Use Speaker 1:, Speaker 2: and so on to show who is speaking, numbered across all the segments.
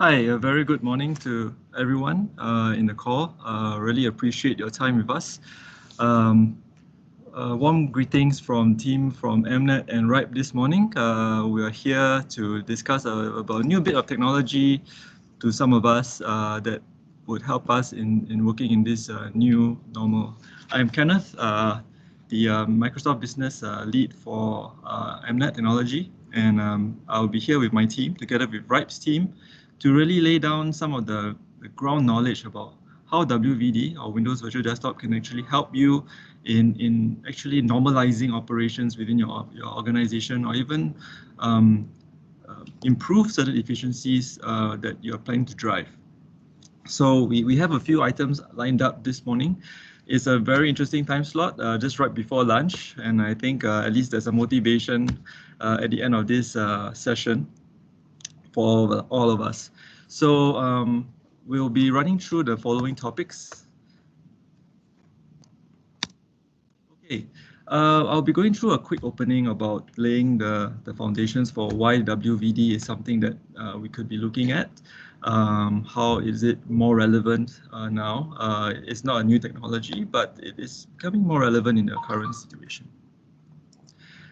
Speaker 1: Hi, a very good morning to everyone in the call. Really appreciate your time with us. Warm greetings from team from Amnet and Rhipe this morning. We are here to discuss about a new bit of technology to some of us that would help us in working in this new normal. I'm Kenneth, the Microsoft Business Lead for Amnet Technology, and I'll be here with my team, together with Rhipe's team, to really lay down some of the ground knowledge about how WVD, or Windows Virtual Desktop, can actually help you in actually normalizing operations within your organization, or even improve certain efficiencies that you're planning to drive. So we have a few items lined up this morning. It's a very interesting time slot, just right before lunch, and I think at least there's a motivation at the end of this session for all of us. So we'll be running through the following topics. Okay, I'll be going through a quick opening about laying the foundations for why WVD is something that we could be looking at. How is it more relevant now? It's not a new technology, but it is becoming more relevant in the current situation.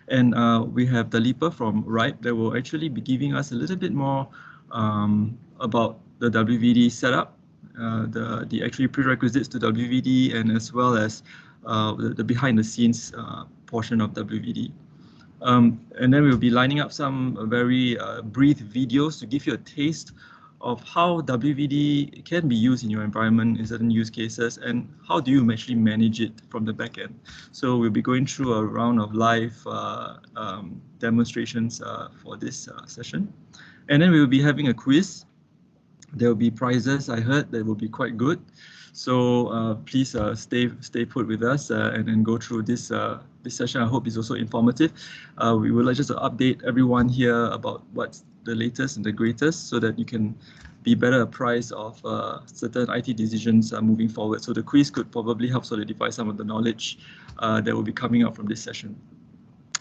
Speaker 1: And we have Dalipa from Rhipe that will actually be giving us a little bit more about the WVD setup, the actually prerequisites to WVD, and as well as the behind the scenes portion of WVD. And then we'll be lining up some very brief videos to give you a taste of how WVD can be used in your environment in certain use cases, and how do you actually manage it from the back end. So we'll be going through a round of live demonstrations for this session. And then we will be having a quiz. There will be prizes, I heard, that will be quite good. So please stay put with us and go through this session. I hope it's also informative. We would like just to update everyone here about what's the latest and the greatest, so that you can be better apprised of certain IT decisions moving forward. So the quiz could probably help solidify some of the knowledge that will be coming out from this session.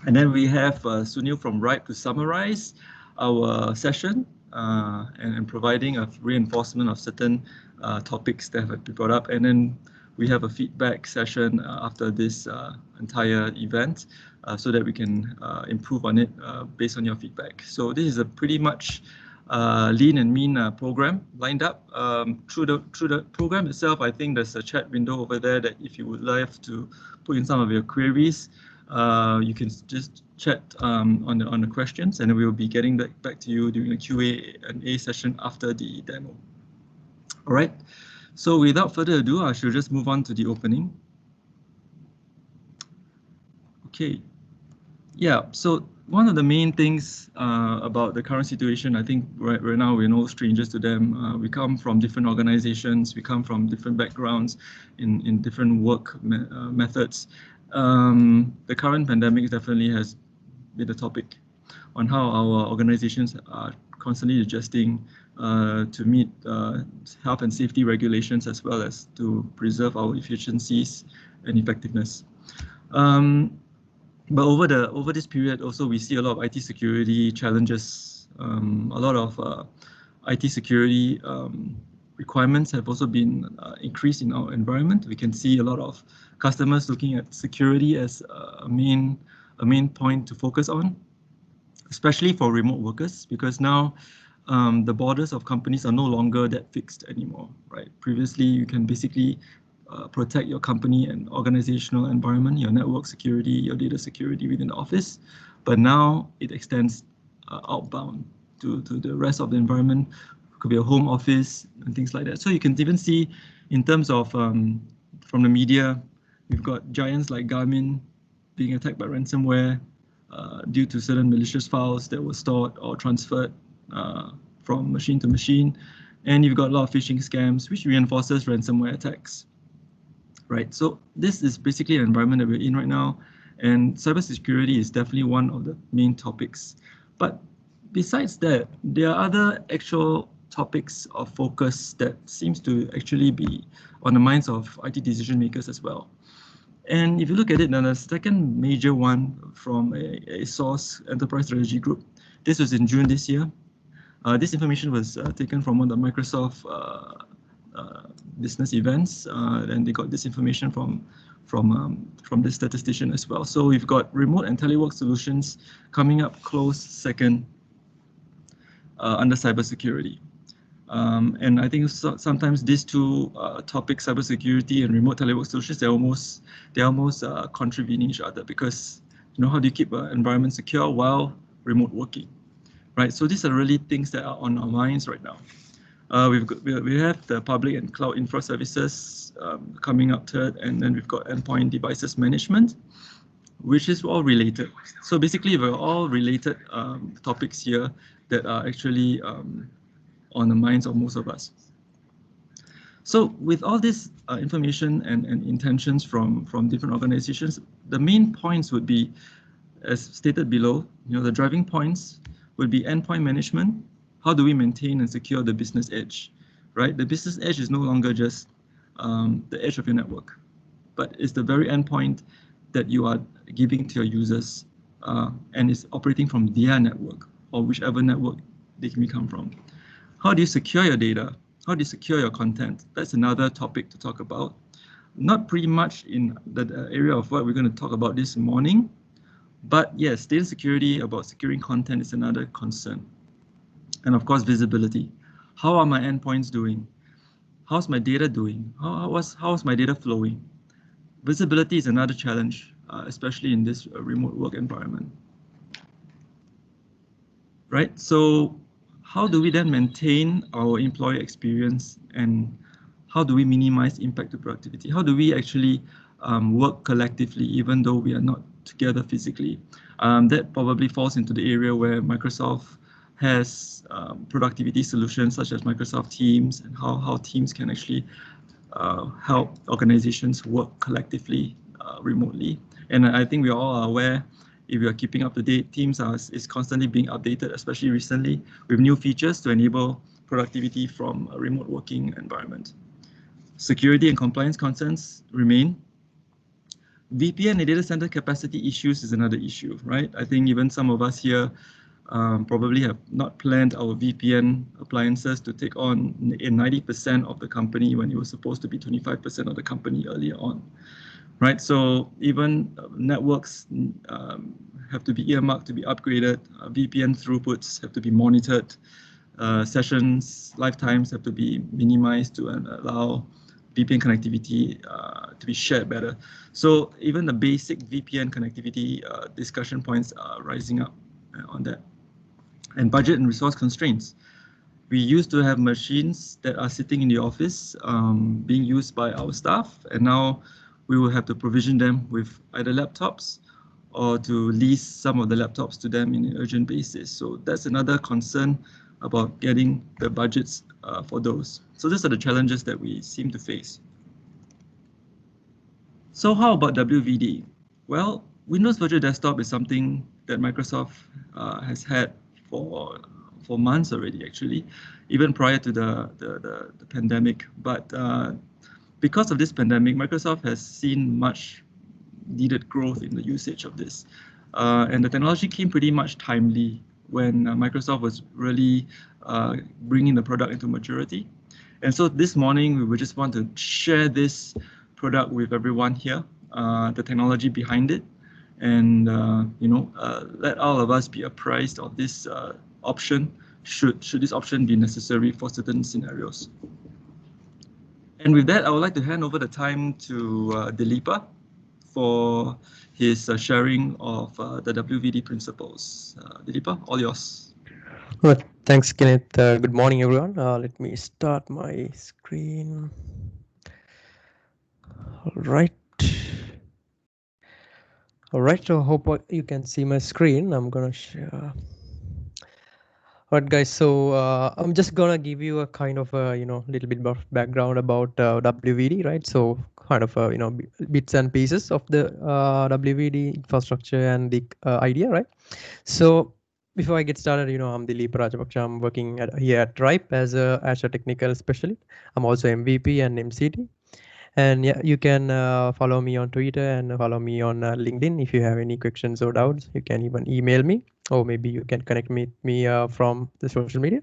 Speaker 1: And then we have Sunil from Rhipe to summarize our session and providing a reinforcement of certain topics that have been brought up. And then we have a feedback session after this entire event so that we can improve on it based on your feedback. So this is a pretty much lean and mean program lined up. Through the program itself, I think there's a chat window over there that if you would like to put in some of your queries, you can just chat on the questions, and we will be getting back to you during the Q&A session after the demo. All right. So without further ado, I should just move on to the opening. Okay. Yeah. So one of the main things about the current situation, I think right now we're no strangers to them. We come from different organizations. We come from different backgrounds in different work methods. The current pandemic definitely has been a topic on how our organizations are constantly adjusting to meet health and safety regulations, as well as to preserve our efficiencies and effectiveness. But over this period, also we see a lot of IT security challenges. A lot of IT security requirements have also been increased in our environment. We can see a lot of customers looking at security as a main point to focus on, especially for remote workers, because now the borders of companies are no longer that fixed anymore, right? Previously, you can basically protect your company and organizational environment, your network security, your data security within the office, but now it extends outbound to the rest of the environment. It could be a home office and things like that. So you can even see in terms of from the media, we've got giants like Garmin being attacked by ransomware due to certain malicious files that were stored or transferred from machine to machine. And you've got a lot of phishing scams, which reinforces ransomware attacks, right? So this is basically an environment that we're in right now. And cybersecurity is definitely one of the main topics. But besides that, there are other actual topics of focus that seems to actually be on the minds of IT decision makers as well. And if you look at it, then the second major one from a source enterprise strategy group, this was in June this year. This information was taken from one of the Microsoft business events, and they got this information from the statistician as well. So we've got remote and telework solutions coming up close second under cybersecurity. And I think sometimes these two topics, cybersecurity and remote telework solutions, they're almost contravening each other, because how do you keep an environment secure while remote working, right? So these are really things that are on our minds right now. We have the public and cloud infra services coming up third, and then we've got endpoint devices management, which is all related. So basically, we're all related topics here that are actually on the minds of most of us. So with all this information and intentions from different organizations, the main points would be, as stated below, the driving points would be endpoint management. How do we maintain and secure the business edge, right? The business edge is no longer just the edge of your network, but it's the very endpoint that you are giving to your users, and it's operating from their network or whichever network they can come from. How do you secure your data? How do you secure your content? That's another topic to talk about. Not pretty much in the area of what we're going to talk about this morning, but yes, data security, about securing content, is another concern. And of course, visibility. How are my endpoints doing? How's my data doing? How's my data flowing? Visibility is another challenge, especially in this remote work environment. Right? So how do we then maintain our employee experience, and how do we minimize impact to productivity? How do we actually work collectively even though we are not together physically? That probably falls into the area where Microsoft has productivity solutions such as Microsoft Teams, and how teams can actually help organizations work collectively remotely. And I think we all are aware, if you are keeping up to date, Teams is constantly being updated, especially recently, with new features to enable productivity from a remote working environment. Security and compliance concerns remain. VPN and data center capacity issues is another issue, right? I think even some of us here probably have not planned our VPN appliances to take on 90% of the company when it was supposed to be 25% of the company earlier on, right? So even networks have to be earmarked to be upgraded. VPN throughputs have to be monitored. Sessions lifetimes have to be minimized to allow VPN connectivity to be shared better. So even the basic VPN connectivity discussion points are rising up on that. And budget and resource constraints. We used to have machines that are sitting in the office being used by our staff, and now we will have to provision them with either laptops or to lease some of the laptops to them in an urgent basis. So that's another concern about getting the budgets for those. So these are the challenges that we seem to face. So how about WVD? Well, Windows Virtual Desktop is something that Microsoft has had for months already, actually, even prior to the pandemic. But because of this pandemic, Microsoft has seen much needed growth in the usage of this. And the technology came pretty much timely when Microsoft was really bringing the product into maturity. And so this morning, we would just want to share this product with everyone here, the technology behind it, and let all of us be apprised of this option, should this option be necessary for certain scenarios. And with that, I would like to hand over the time to Dileepa for his sharing of the WVD principles. Dileepa, all yours.
Speaker 2: Well, thanks, Kenneth. Good morning, everyone. Let me start my screen. All right. All right, so hope you can see my screen. I'm gonna share. All right, guys. So I'm just gonna give you a kind of a little bit of background about WVD, right? So kind of bits and pieces of the WVD infrastructure and the idea, right? So before I get started, I'm Dileepa Rajapaksha. I'm working here at Rhipe as a Azure technical specialist. I'm also MVP and MCT. And yeah, you can follow me on Twitter and follow me on LinkedIn. If you have any questions or doubts, you can even email me, or maybe you can connect with me from the social media.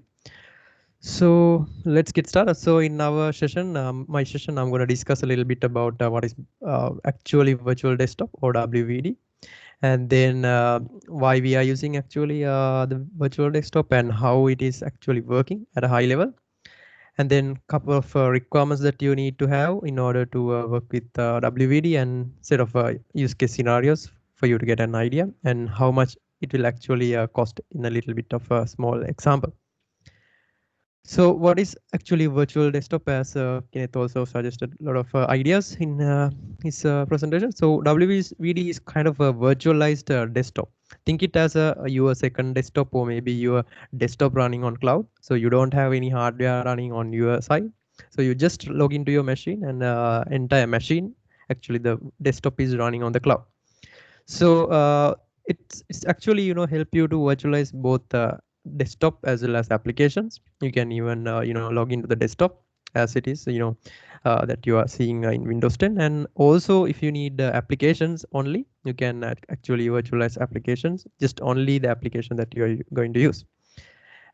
Speaker 2: So let's get started. So in our session, my session, I'm going to discuss a little bit about what is actually virtual desktop or WVD, and then why we are using actually the virtual desktop and how it is actually working at a high level, and then couple of requirements that you need to have in order to work with WVD and set of use case scenarios for you to get an idea and how much it will actually cost in a little bit of a small example. So what is actually virtual desktop, as Kenneth also suggested a lot of ideas in his presentation. So WVD is kind of a virtualized desktop. Think it as your second desktop or maybe your desktop running on cloud. So you don't have any hardware running on your side. So you just log into your machine and entire machine, actually the desktop is running on the cloud. So it's actually help you to virtualize both desktop as well as applications. You can even log into the desktop as it is that you are seeing in Windows 10, and also if you need applications only, you can actually virtualize applications, just only the application that you are going to use.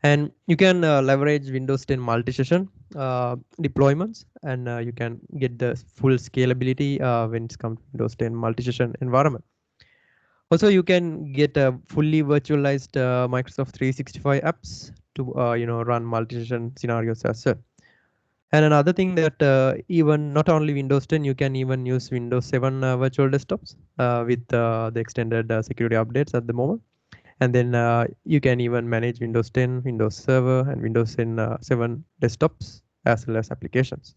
Speaker 2: And you can leverage Windows 10 multi-session deployments, and you can get the full scalability when it comes to Windows 10 multi-session environment. Also, you can get a fully virtualized Microsoft 365 apps to run multi-session scenarios as well. And another thing that even not only Windows 10, you can even use Windows 7 virtual desktops with the extended security updates at the moment. And then you can even manage Windows 10, Windows Server, and Windows 10, 7 desktops as well as applications.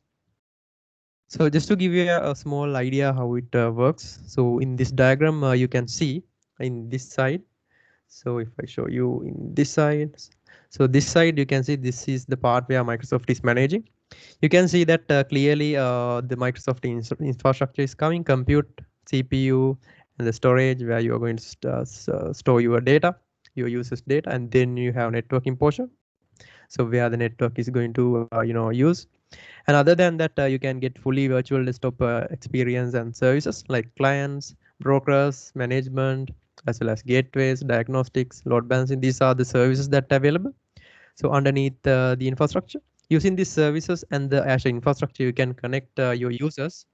Speaker 2: So just to give you a small idea how it works. So in this diagram, you can see in this side. So if I show you in this side, so this side, you can see this is the part where Microsoft is managing. You can see that clearly the Microsoft infrastructure is coming, compute, CPU, and the storage where you are going to store your data, your users data, and then you have networking portion. So where the network is going to use. And other than that, you can get fully virtual desktop experience and services like clients, brokers, management, as well as gateways, diagnostics, load balancing. These are the services that are available. So underneath the infrastructure, using these services and the Azure infrastructure, you can connect your users,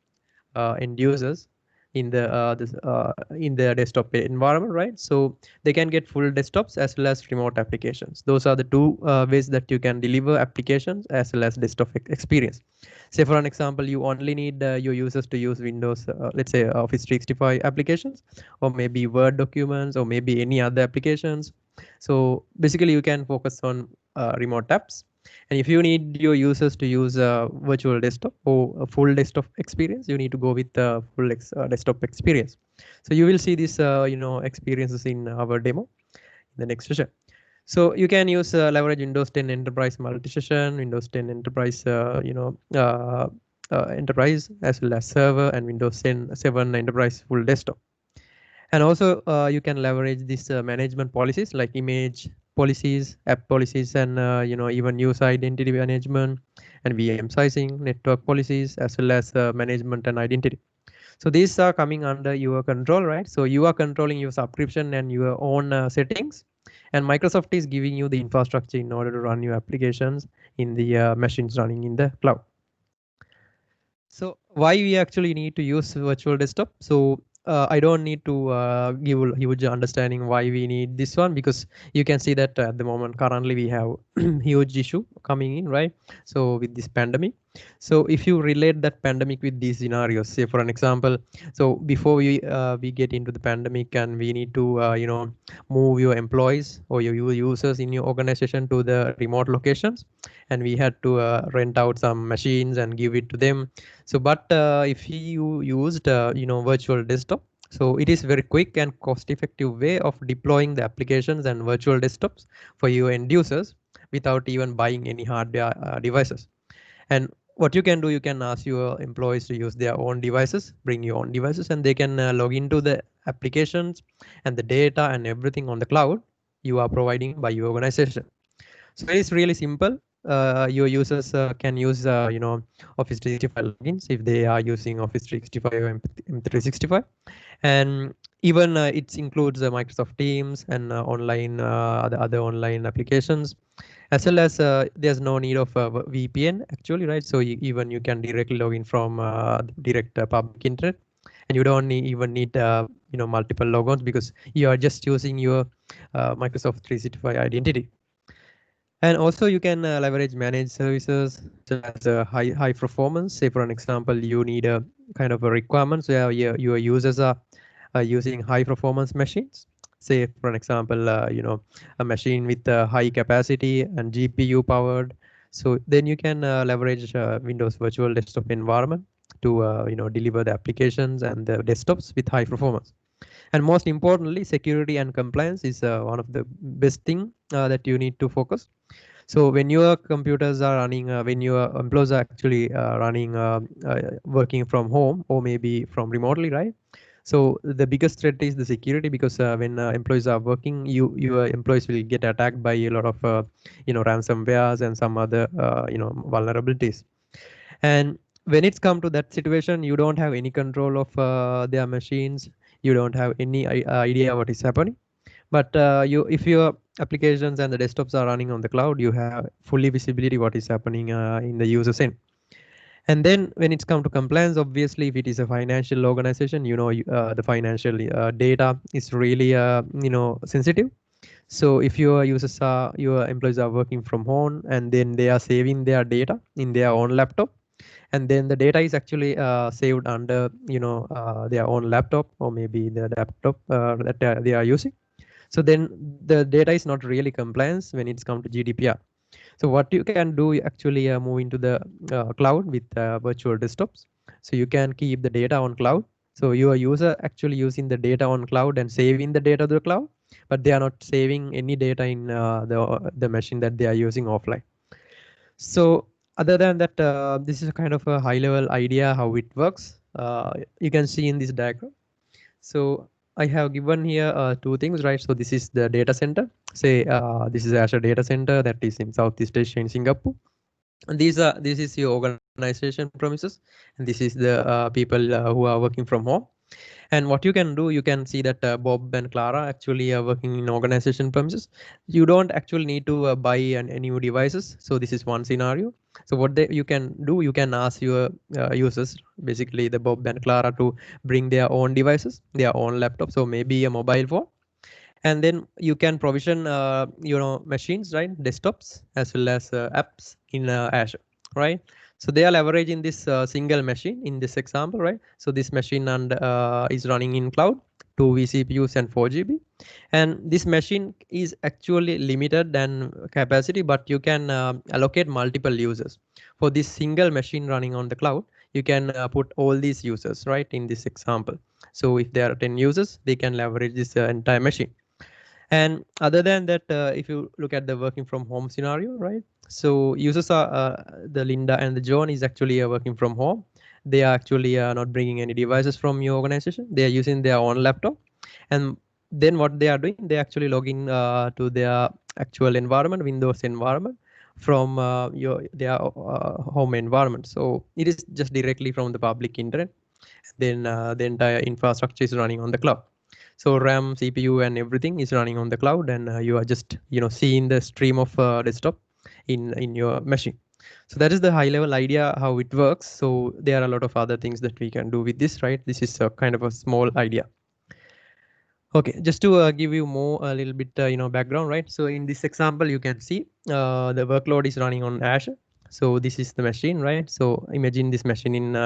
Speaker 2: end users in the desktop environment, right? So they can get full desktops as well as remote applications. Those are the two ways that you can deliver applications as well as desktop experience. Say for an example, you only need your users to use Windows, let's say Office 365 applications, or maybe Word documents, or maybe any other applications. So basically you can focus on remote apps. And if you need your users to use a virtual desktop or a full desktop experience, you need to go with the full desktop experience. So you will see these experiences in our demo in the next session. So you can use leverage Windows 10 Enterprise multi-session, Windows 10 Enterprise, Enterprise, as well as server, and Windows 10 7 Enterprise full desktop. And also you can leverage these management policies like image policies, app policies, and even user identity management and VM sizing, network policies, as well as management and identity. So these are coming under your control, right? So you are controlling your subscription and your own settings, and Microsoft is giving you the infrastructure in order to run your applications in the machines running in the cloud. So why we actually need to use virtual desktop? So I don't need to give a huge understanding why we need this one, because you can see that at the moment currently we have huge issue coming in, right? So with this pandemic, so if you relate that pandemic with these scenarios, say for an example, so before we get into the pandemic and we need to move your employees or your users in your organization to the remote locations, and we had to rent out some machines and give it to them. So but if you used virtual desktop, so it is very quick and cost effective way of deploying the applications and virtual desktops for your end users without even buying any hardware devices. And what you can do, you can ask your employees to use their own devices, bring your own devices, and they can log into the applications and the data and everything on the cloud you are providing by your organization. So it's really simple. Your users can use Office 365 logins if they are using Office 365 or M365, and even it includes Microsoft Teams and online the other online applications, as well as there's no need of VPN actually, right? So even you can directly log in from direct public internet, and you don't even need multiple logons because you are just using your Microsoft 365 identity. And also you can leverage managed services such as high performance. Say for an example, you need a kind of a requirements where your users are using high performance machines. Say for an example, a machine with high capacity and GPU powered. So then you can leverage Windows Virtual Desktop environment to deliver the applications and the desktops with high performance. And most importantly, security and compliance is one of the best thing that you need to focus. So when your computers are running, when your employees are actually running, working from home or maybe from remotely, right? So the biggest threat is the security, because when employees are working, your employees will get attacked by a lot of ransomwares and some other vulnerabilities. And when it's come to that situation, you don't have any control of their machines. You don't have any idea what is happening. But if your applications and the desktops are running on the cloud, you have fully visibility what is happening in the user's end. And then when it's come to compliance, obviously, if it is a financial organization, the financial data is really sensitive. So if your employees are working from home and then they are saving their data in their own laptop, and then the data is actually saved under their own laptop or maybe the laptop that they are using. So then the data is not really compliance when it's come to GDPR. So what you can do, you actually move into the cloud with virtual desktops. So you can keep the data on cloud. So your user actually using the data on cloud and saving the data to the cloud, but they are not saving any data in the machine that they are using offline. So other than that, this is a kind of a high level idea how it works. You can see in this diagram. So I have given here two things, right? So this is the data center. Say this is Azure data center that is in Southeast Asia in Singapore. And this is your organization premises, and this is the people who are working from home. And what you can do, you can see that Bob and Clara actually are working in organization premises. You don't actually need to buy any new devices. So this is one scenario. So what you can do, you can ask your users, basically the Bob and Clara, to bring their own devices, their own laptops, or maybe a mobile phone. And then you can provision machines, right, desktops as well as apps in Azure, right? So they are leveraging this single machine in this example, right? So this machine and is running in cloud, 2 vCPUs and 4 GB. And this machine is actually limited than capacity, but you can allocate multiple users for this single machine running on the cloud. You can put all these users, right, in this example. So if there are 10 users, they can leverage this entire machine. And other than that, if you look at the working from home scenario, right? So users are the Linda and the John is actually working from home. They are actually not bringing any devices from your organization. They are using their own laptop. And then what they are doing, they actually log in to their actual environment, Windows environment, from their home environment. So it is just directly from the public internet. Then the entire infrastructure is running on the cloud. So RAM, CPU, and everything is running on the cloud, and you are just seeing the stream of desktop in your machine. So that is the high level idea how it works. So there are a lot of other things that we can do with this, right? This is a kind of a small idea. Okay, just to give you more a little bit background, right? So in this example, you can see the workload is running on Azure. So this is the machine, right? So imagine this machine in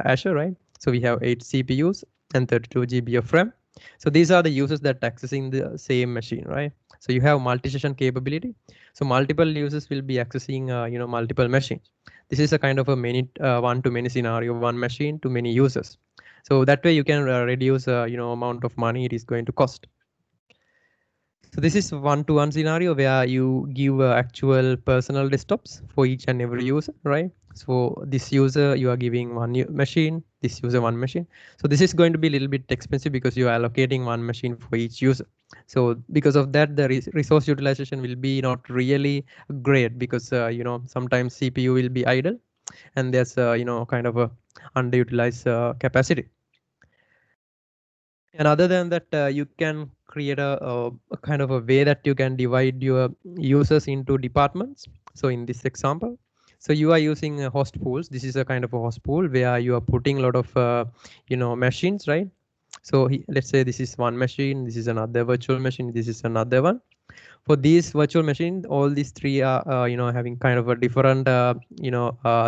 Speaker 2: Azure, right? So we have 8 CPUs and 32 GB of RAM. So these are the users that accessing the same machine, right? So you have multi-session capability. So multiple users will be accessing multiple machines. This is a kind of a many one-to-many scenario, one machine to many users. So that way you can reduce amount of money it is going to cost. So this is one-to-one scenario where you give actual personal desktops for each and every user, right? So this user you are giving one machine, this user one machine. So this is going to be a little bit expensive because you are allocating one machine for each user. So because of that, the resource utilization will be not really great, because sometimes CPU will be idle and there's kind of a underutilized capacity. And other than that, you can create a kind of a way that you can divide your users into departments. So in this example, so you are using host pools. This is a kind of a host pool where you are putting a lot of machines, right? So let's say this is one machine, this is another virtual machine, this is another one. For these virtual machine, all these three are having kind of a different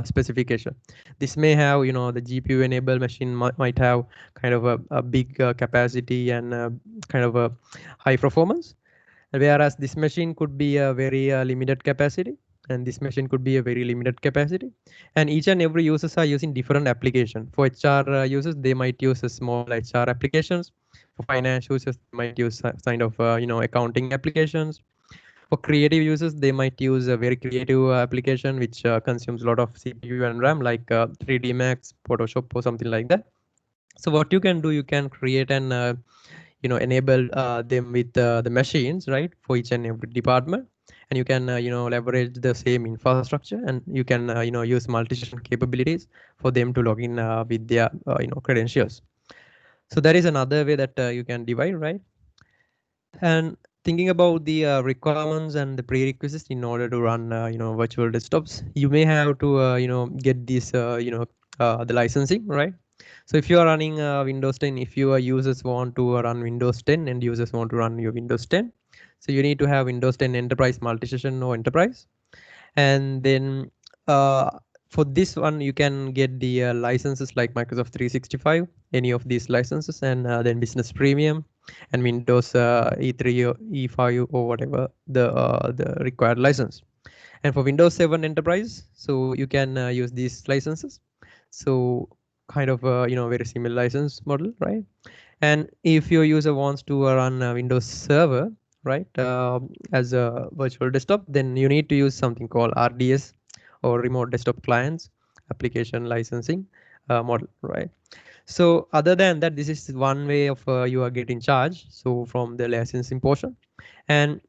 Speaker 2: specification. This may have the GPU enabled machine might have kind of a big capacity and kind of a high performance, whereas this machine could be a very limited capacity, and this machine could be a very limited capacity. And each and every users are using different application. For HR users, they might use a small HR applications. For finance users, they might use kind of accounting applications. For creative users, they might use a very creative application which consumes a lot of CPU and RAM, like 3D Max, Photoshop, or something like that. So what you can do, you can create an enable them with the machines, right, for each and every department, and you can leverage the same infrastructure, and you can use multi-session capabilities for them to log in with their credentials. So that is another way that you can divide, right? And thinking about the requirements and the prerequisites in order to run virtual desktops, you may have to get this the licensing, right? So if you are running Windows 10, if your users want to run Windows 10 and users want to run your Windows 10, so you need to have Windows 10 Enterprise Multi-Session or Enterprise. And then for this one, you can get the licenses like Microsoft 365, any of these licenses, and then Business Premium and Windows E3 or E5 or whatever the required license. And for Windows 7 Enterprise, so you can use these licenses. So kind of very similar license model, right? And if your user wants to run a Windows Server, right, as a virtual desktop, then you need to use something called RDS, or Remote Desktop Clients Application Licensing model, right? So other than that, this is one way of you are getting charged, so from the licensing portion. And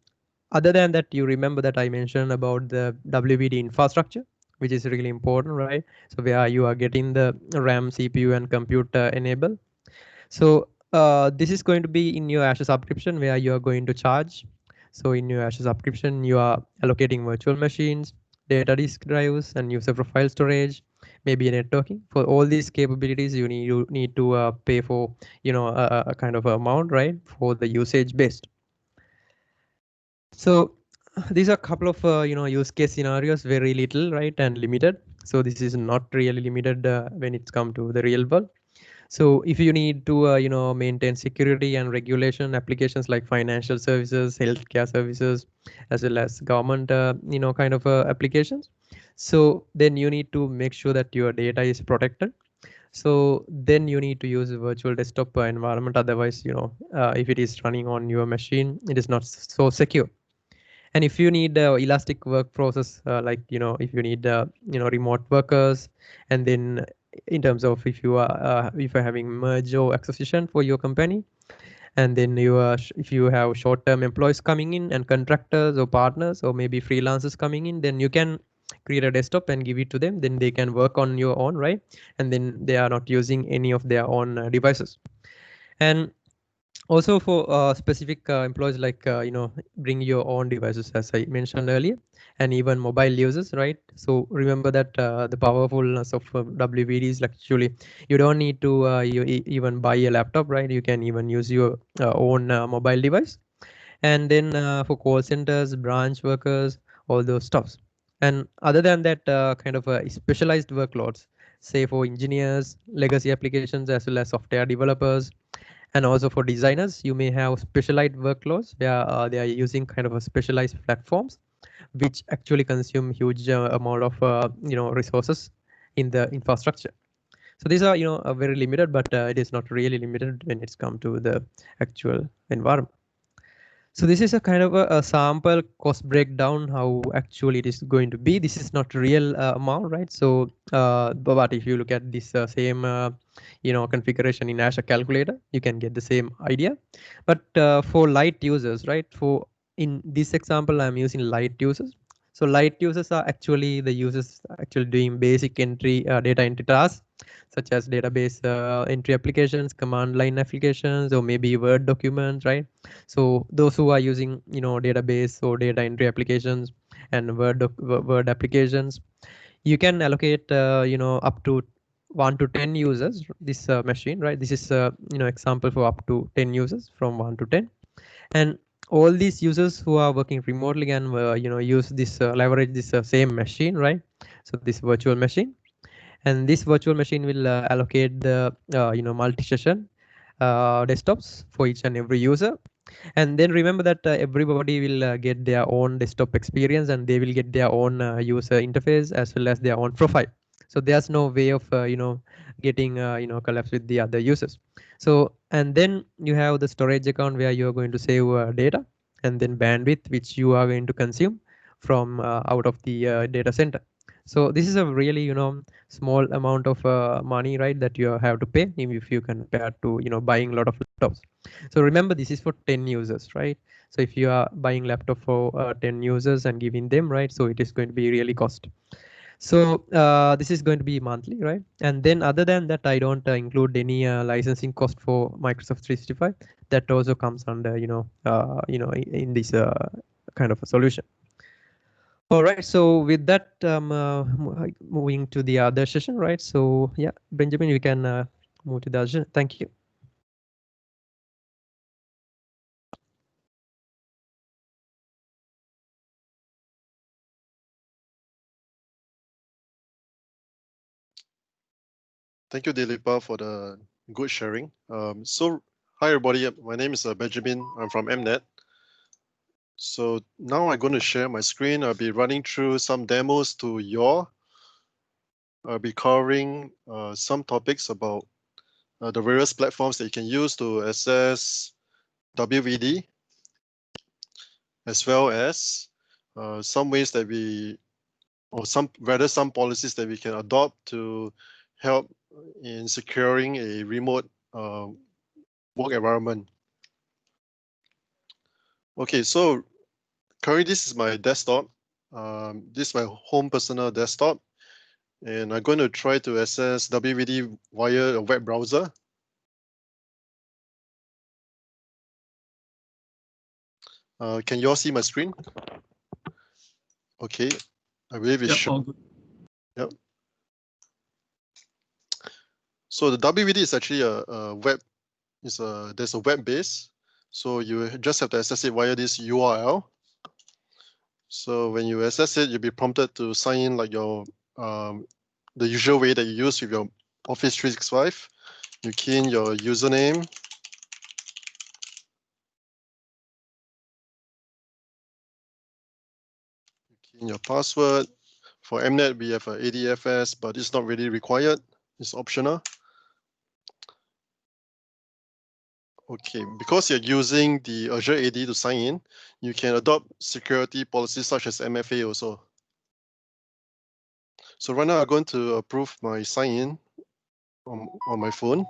Speaker 2: other than that, you remember that I mentioned about the WBD infrastructure, which is really important, right? So where you are getting the RAM, CPU, and compute enabled. So this is going to be in your Azure subscription where you are going to charge. So in your Azure subscription, you are allocating virtual machines, data disk drives, and user profile storage, maybe networking. For all these capabilities, you need to pay for a kind of amount, right, for the usage based. So these are a couple of use case scenarios, very little, right, and limited. So this is not really limited when it's come to the real world. So if you need to maintain security and regulation applications like financial services, healthcare services, as well as government kind of applications, so then you need to make sure that your data is protected. So then you need to use a virtual desktop environment. Otherwise, if it is running on your machine, it is not so secure. And if you need elastic work process, like if you need remote workers, and then in terms of if you're having merge or acquisition for your company, and then if you have short-term employees coming in and contractors or partners or maybe freelancers coming in, then you can create a desktop and give it to them. Then they can work on your own, right? And then they are not using any of their own devices. And also for specific employees, like bring your own devices, as I mentioned earlier, and even mobile users, right? So remember that the powerfulness of WVD is like, actually you don't need to even buy a laptop, right? You can even use your own mobile device. And then for call centers, branch workers, all those stuffs. And other than that, kind of specialized workloads, say for engineers, legacy applications, as well as software developers, and also for designers, you may have specialized workloads where they are using kind of a specialized platforms which actually consume huge amount of resources in the infrastructure. So these are very limited, but it is not really limited when it's come to the actual environment. So this is a kind of a sample cost breakdown, how actually it is going to be. This is not real amount, right? So, but if you look at this same, configuration in Azure Calculator, you can get the same idea. But for light users, right? For in this example, I'm using light users. So light users are actually the users actually doing basic entry, data entry tasks, such as database entry applications, command line applications, or maybe Word documents, right? So those who are using, database or data entry applications and Word applications, you can allocate, up to 1 to 10 users this machine, right? This is example for up to 10 users from 1 to 10. And all these users who are working remotely can use this leverage this same machine, right? So this virtual machine, and this virtual machine will allocate the multi-session desktops for each and every user. And then remember that everybody will get their own desktop experience, and they will get their own user interface as well as their own profile. So there's no way of getting collapse with the other users. So, and then you have the storage account where you're going to save data, and then bandwidth which you are going to consume from out of the data center. So this is a really small amount of money, right, that you have to pay if you compare to buying a lot of laptops. So remember, this is for 10 users, right? So if you are buying laptop for 10 users and giving them, right, so it is going to be really cost. So this is going to be monthly, right? And then other than that, I don't include any licensing cost for Microsoft 365. That also comes under in this kind of a solution. All right, so with that, moving to the other session, right? So yeah, Benjamin, we can move to the other session. Thank you.
Speaker 3: Thank you, Dilipa, for the good sharing. Hi everybody. My name is Benjamin. I'm from Amnet. So now I'm going to share my screen. I'll be running through some demos to your. I'll be covering some topics about the various platforms that you can use to access WVD, as well as some ways that some policies that we can adopt to help in securing a remote work environment. Okay, so currently this is my desktop. This is my home personal desktop, and I'm going to try to access WVD via a web browser. Can you all see my screen? Okay, I believe it's
Speaker 1: all good.
Speaker 3: Yep. So the WVD is actually a web. There's a web base, so you just have to access it via this URL. So when you access it, you'll be prompted to sign in like your the usual way that you use with your Office 365. You key in your username. You key in your password. For Amnet, we have ADFS, but it's not really required. It's optional. Okay, because you're using the Azure AD to sign in, you can adopt security policies such as MFA also. So right now I'm going to approve my sign in on my phone.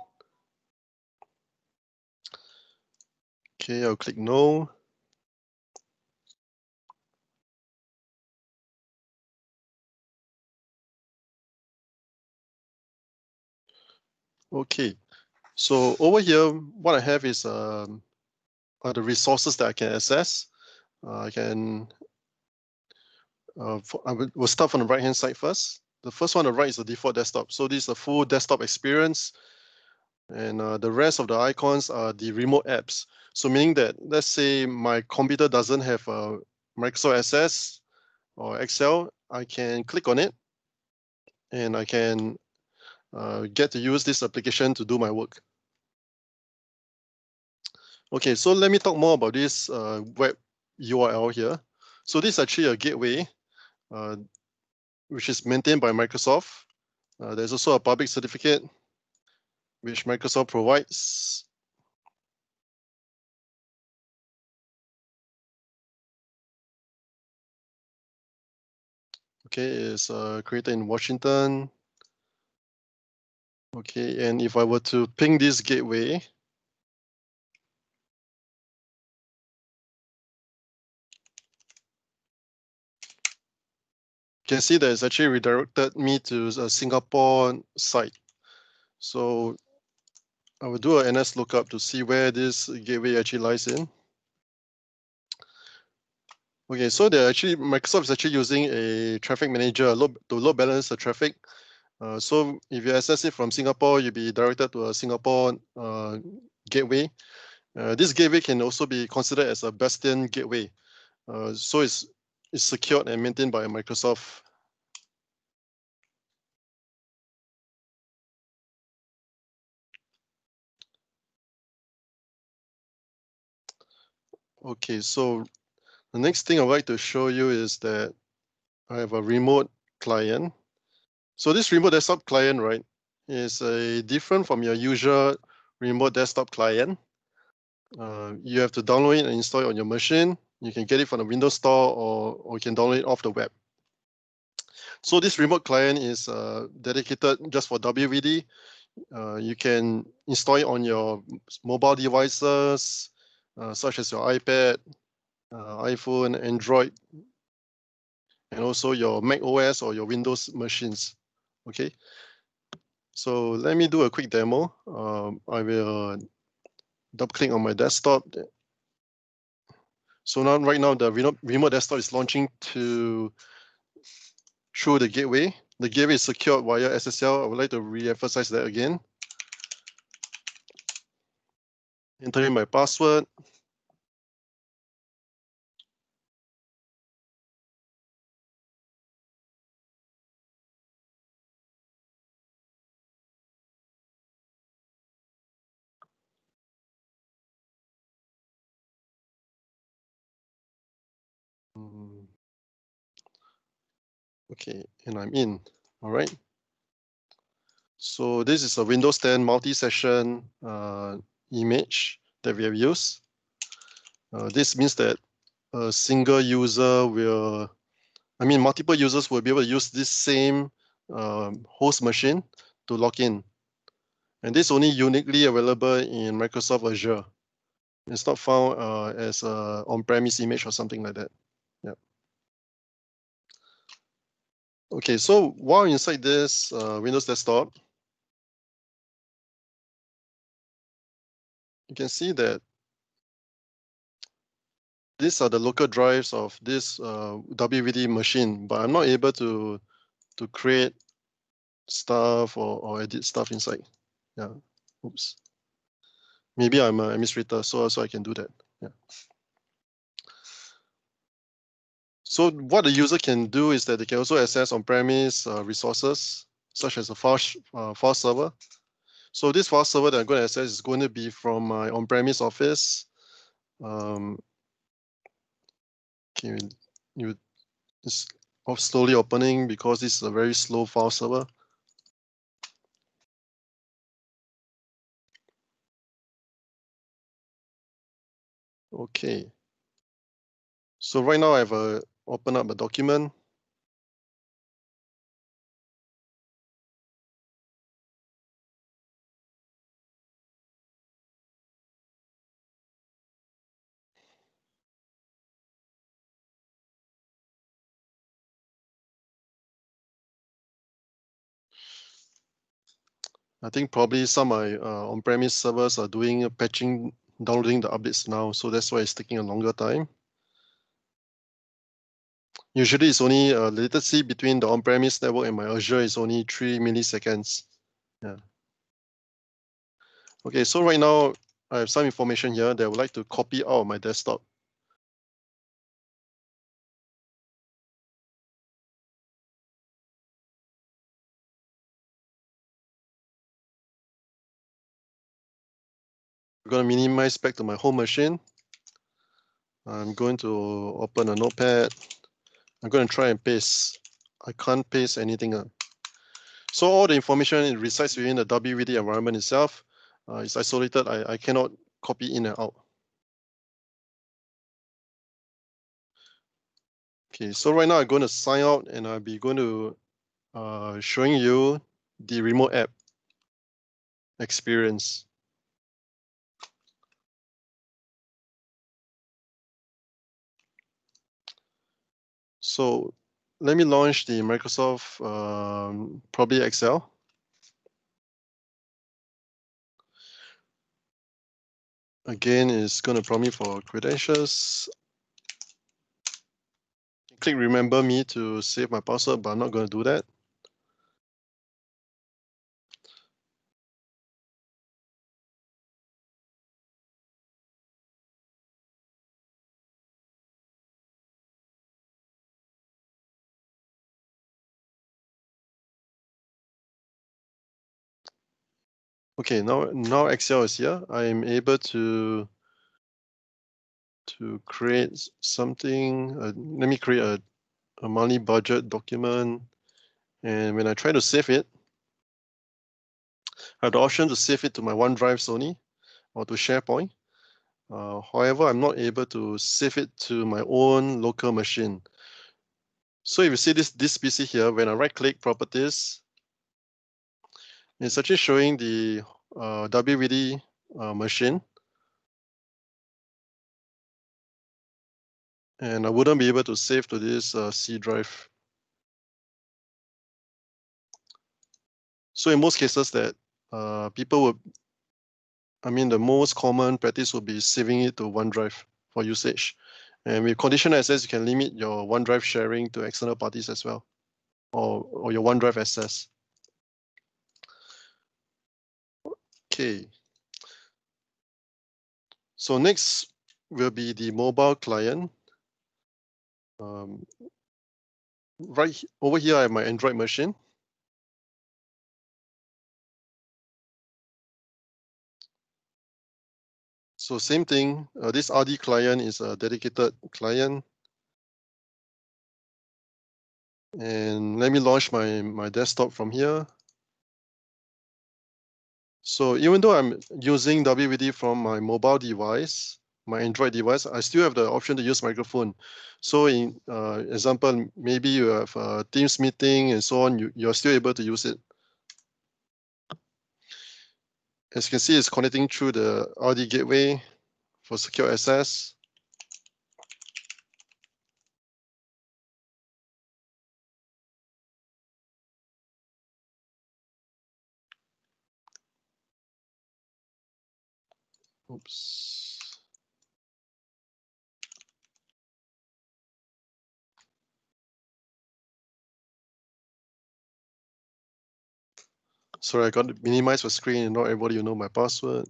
Speaker 3: Okay, I'll click no. Okay, so over here, what I have is are the resources that I can access. I can, we'll start from the right-hand side first. The first one on the right is the default desktop. So this is a full desktop experience. And the rest of the icons are the remote apps. So meaning that, let's say my computer doesn't have Microsoft Access or Excel, I can click on it and I can get to use this application to do my work. Okay, so let me talk more about this web URL here. So this is actually a gateway, which is maintained by Microsoft. There's also a public certificate, which Microsoft provides. Okay, it's created in Washington. Okay, and if I were to ping this gateway, you can see that it's actually redirected me to a Singapore site. So I will do an NS lookup to see where this gateway actually lies in. Okay, so Microsoft is actually using a traffic manager to load balance the traffic. So if you access it from Singapore, you'll be directed to a Singapore gateway. This gateway can also be considered as a bastion gateway. So it's secured and maintained by Microsoft. Okay, so the next thing I'd like to show you is that I have a remote client. So this remote desktop client, right, is different from your usual remote desktop client. You have to download it and install it on your machine. You can get it from the Windows Store or you can download it off the web. So this remote client is dedicated just for WVD. You can install it on your mobile devices, such as your iPad, iPhone, Android, and also your Mac OS or your Windows machines. Okay. So let me do a quick demo. I will double click on my desktop. So now, right now, the remote desktop is launching through the gateway. The gateway is secured via SSL. I would like to re-emphasize that again. Enter in my password. Okay, and I'm in. All right. So this is a Windows 10 multi-session image that we have used. This means that a single user multiple users will be able to use this same host machine to log in. And this is only uniquely available in Microsoft Azure. It's not found as an on-premise image or something like that. Yeah. Okay, so while inside this Windows desktop, you can see that these are the local drives of this WVD machine, but I'm not able to create stuff or edit stuff inside. Yeah, oops. Maybe I'm an administrator, so I can do that. Yeah. So what the user can do is that they can also access on-premise resources, such as a file server. So this file server that I'm going to access is going to be from my on-premise office. Okay, it's slowly opening because this is a very slow file server. Okay. So right now I've opened up a document. I think probably some of my on-premise servers are doing patching, downloading the updates now, so that's why it's taking a longer time. Usually it's only latency between the on-premise network and my Azure is only 3 milliseconds. Yeah. Okay, so right now I have some information here that I would like to copy out of my desktop. I'm going to minimize back to my home machine. I'm going to open a notepad. I'm going to try and paste. I can't paste anything. So all the information resides within the WVD environment itself. It's isolated. I cannot copy in and out. Okay, so right now I'm going to sign out and I'll be going to showing you the remote app experience. So let me launch the Microsoft probably Excel. Again, it's going to prompt me for credentials. Click remember me to save my password, but I'm not going to do that. Okay, now Excel is here. I am able to create something. Let me create a monthly budget document. And when I try to save it, I have the option to save it to my OneDrive only or to SharePoint. However, I'm not able to save it to my own local machine. So if you see this PC here, when I right click properties, it's actually showing the WVD machine. And I wouldn't be able to save to this C drive. So in most cases that people would, the most common practice would be saving it to OneDrive for usage. And with conditional access, you can limit your OneDrive sharing to external parties as well, or your OneDrive access. Okay. So next will be the mobile client. Right over here, I have my Android machine. So same thing, this RD client is a dedicated client. And let me launch my desktop from here. So even though I'm using WVD from my mobile device, my Android device, I still have the option to use microphone. So in example, maybe you have a Teams meeting and so on, you're still able to use it. As you can see, it's connecting through the RD gateway for secure access. Oops. Sorry, I got to minimize my screen and not everybody will know my password.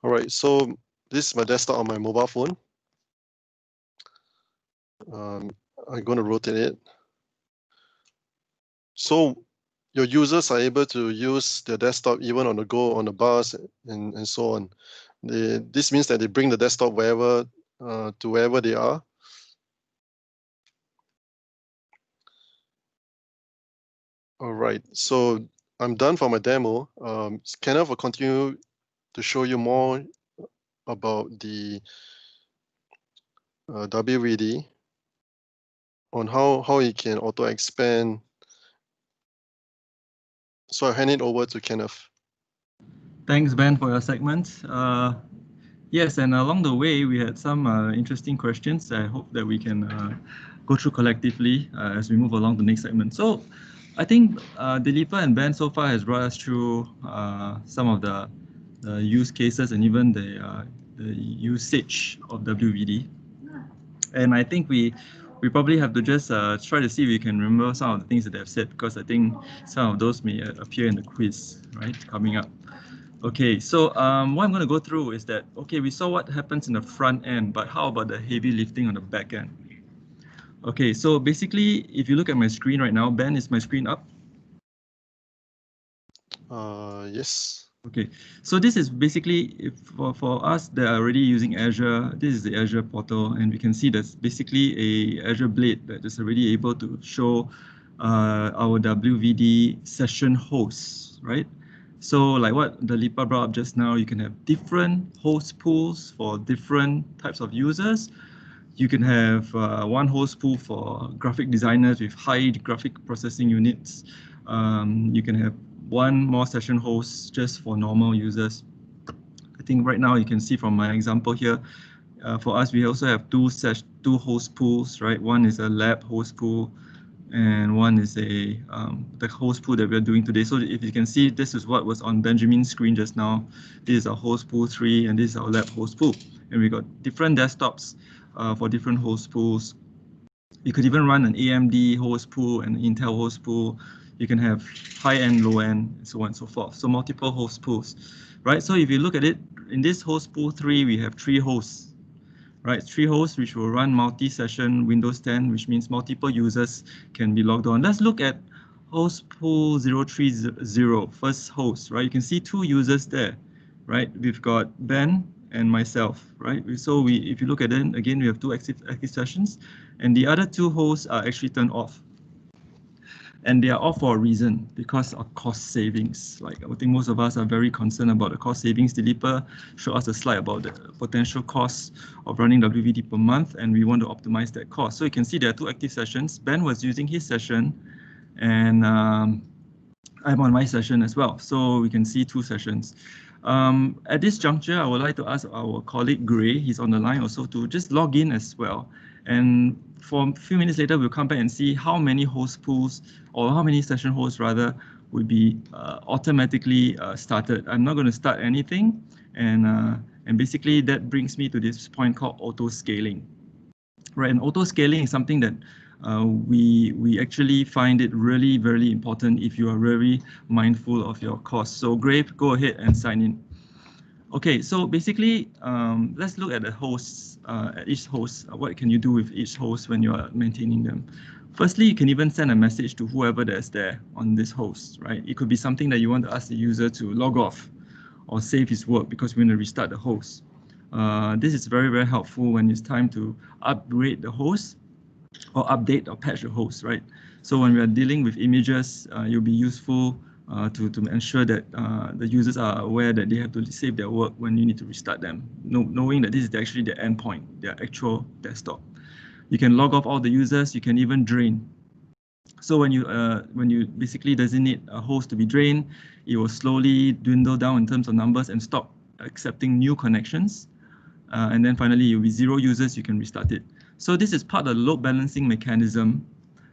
Speaker 3: All right, so this is my desktop on my mobile phone. I'm going to rotate it. So your users are able to use their desktop even on the go, on the bus, and so on. This means that they bring the desktop wherever to wherever they are. All right, so I'm done for my demo. Can I continue to show you more about the WVD on how it can auto expand? So I hand it over to Kenneth.
Speaker 1: Thanks, Ben, for your segment. Yes, and along the way, we had some interesting questions. I hope that we can go through collectively as we move along the next segment. So I think Dilipa and Ben so far has brought us through some of the use cases and even the usage of WVD. And I think we probably have to just try to see if we can remember some of the things that they've said, because I think some of those may appear in the quiz, right, coming up. Okay, so what I'm going to go through is that, okay, we saw what happens in the front end, but how about the heavy lifting on the back end? Okay, so basically, if you look at my screen right now, Ben, is my screen up?
Speaker 3: Yes.
Speaker 1: Okay, so this is basically, for us that are already using Azure, this is the Azure portal, and we can see that's basically a Azure Blade that is already able to show our WVD session hosts, right? So like what Dalipa brought up just now, you can have different host pools for different types of users. You can have one host pool for graphic designers with high graphic processing units. You can have one more session host just for normal users. I think right now you can see from my example here, for us, we also have two host pools, right? One is a lab host pool, and one is the host pool that we're doing today. So if you can see, this is what was on Benjamin's screen just now. This is our host pool 3, and this is our lab host pool. And we got different desktops for different host pools. You could even run an AMD host pool and an Intel host pool. You can have high-end, low-end, so on and so forth. So multiple host pools, right? So if you look at it, in this host pool 3, we have 3 hosts. Right, 3 hosts which will run multi-session Windows 10, which means multiple users can be logged on. Let's look at host pool 030, first host, right? You can see 2 users there, right? We've got Ben and myself, right? So if you look at it, again, we have 2 active sessions, and the other 2 hosts are actually turned off. And they are all for a reason, because of cost savings. Like, I think most of us are very concerned about the cost savings. Dilipa showed us a slide about the potential costs of running WVD per month, and we want to optimize that cost. So you can see there are 2 active sessions. Ben was using his session, and I'm on my session as well. So we can see 2 sessions. At this juncture, I would like to ask our colleague Gray, he's on the line also, to just log in as well. And for a few minutes later, we'll come back and see how many host pools, or how many session hosts rather, will be automatically started. I'm not going to start anything, and basically that brings me to this point called auto scaling. Right, and auto scaling is something that we actually find it really very important if you are very mindful of your costs. So Grave, go ahead and sign in. Okay, so basically, let's look at the hosts, at each host. What can you do with each host when you are maintaining them? Firstly, you can even send a message to whoever that's there on this host, right? It could be something that you want to ask the user to log off or save his work because we want to restart the host. This is very, very helpful when it's time to upgrade the host or update or patch the host, right? So when we are dealing with images, it'll be useful to ensure that the users are aware that they have to save their work when you need to restart them, knowing that this is actually their endpoint, their actual desktop. You can log off all the users. You can even drain. So when you basically designate a host to be drained, it will slowly dwindle down in terms of numbers and stop accepting new connections. And then finally, you'll be 0 users, you can restart it. So this is part of the load balancing mechanism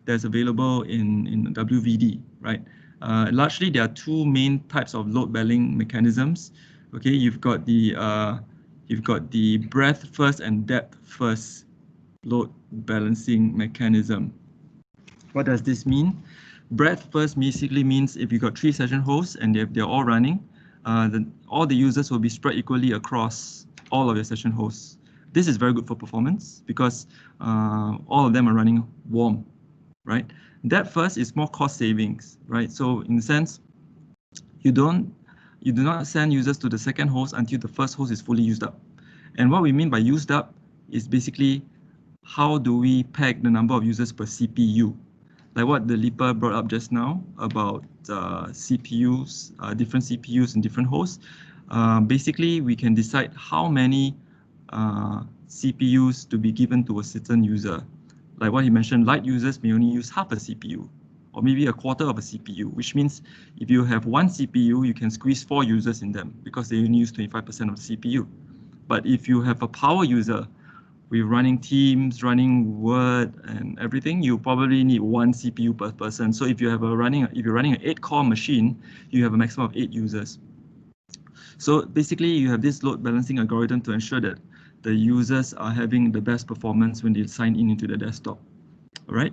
Speaker 1: that's available in WVD, right? Largely, there are 2 main types of load balancing mechanisms. Okay, you've got the breadth first and depth first load balancing mechanism. What does this mean? Breadth first basically means if you've got 3 session hosts and they're all running, then all the users will be spread equally across all of your session hosts. This is very good for performance because all of them are running warm, right? Depth first is more cost savings, right? So in a sense, you do not send users to the second host until the first host is fully used up. And what we mean by used up is basically how do we peg the number of users per CPU? Like what the Lipa brought up just now about CPUs, different CPUs and different hosts. Basically, we can decide how many CPUs to be given to a certain user. Like what he mentioned, light users may only use half a CPU or maybe a quarter of a CPU, which means if you have 1 CPU, you can squeeze 4 users in them because they only use 25% of the CPU. But if you have a power user with running Teams, running Word and everything, you probably need 1 CPU per person. So if you're running an 8-core machine, you have a maximum of 8 users. So basically, you have this load balancing algorithm to ensure that the users are having the best performance when they sign in into the desktop. All right.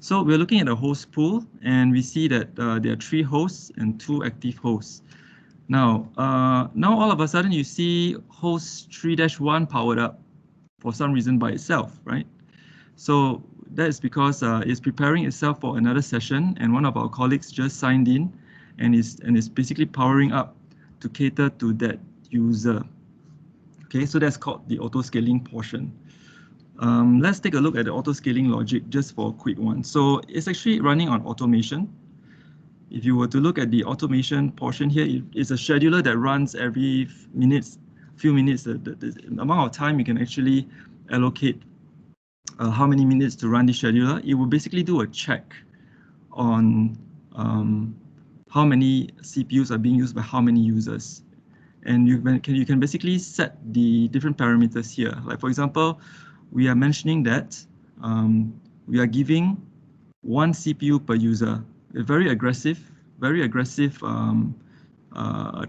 Speaker 1: So we're looking at a host pool, and we see that there are 3 hosts and 2 active hosts. Now all of a sudden you see host 3-1 powered up for some reason by itself, right? So that is because it's preparing itself for another session, and one of our colleagues just signed in and is basically powering up to cater to that user. Okay, so that's called the auto scaling portion. Let's take a look at the auto scaling logic just for a quick one. So it's actually running on automation. If you were to look at the automation portion here, it's a scheduler that runs every few minutes, the amount of time you can actually allocate how many minutes to run the scheduler, it will basically do a check on how many CPUs are being used by how many users. And you can basically set the different parameters here. Like for example, we are mentioning that we are giving 1 CPU per user, a very aggressive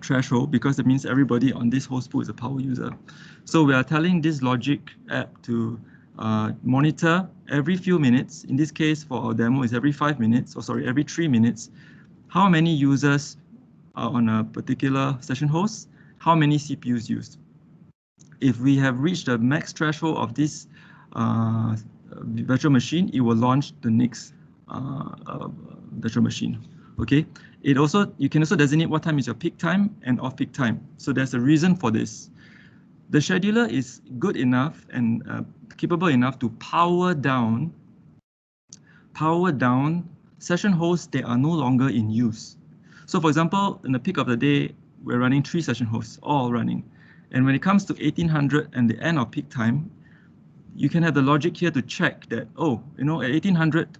Speaker 1: threshold, because it means everybody on this host pool is a power user. So we are telling this logic app to monitor every few minutes. In this case, for our demo, is every 5 minutes, or sorry, every 3 minutes, how many users are on a particular session host, how many CPUs used. If we have reached the max threshold of this virtual machine, it will launch the next virtual machine. Okay. You can also designate what time is your peak time and off-peak time. So there's a reason for this. The scheduler is good enough and capable enough to power down session hosts that are no longer in use. So for example, in the peak of the day, we're running 3 session hosts, all running. And when it comes to 1800 and the end of peak time, you can have the logic here to check that, oh, at 1800,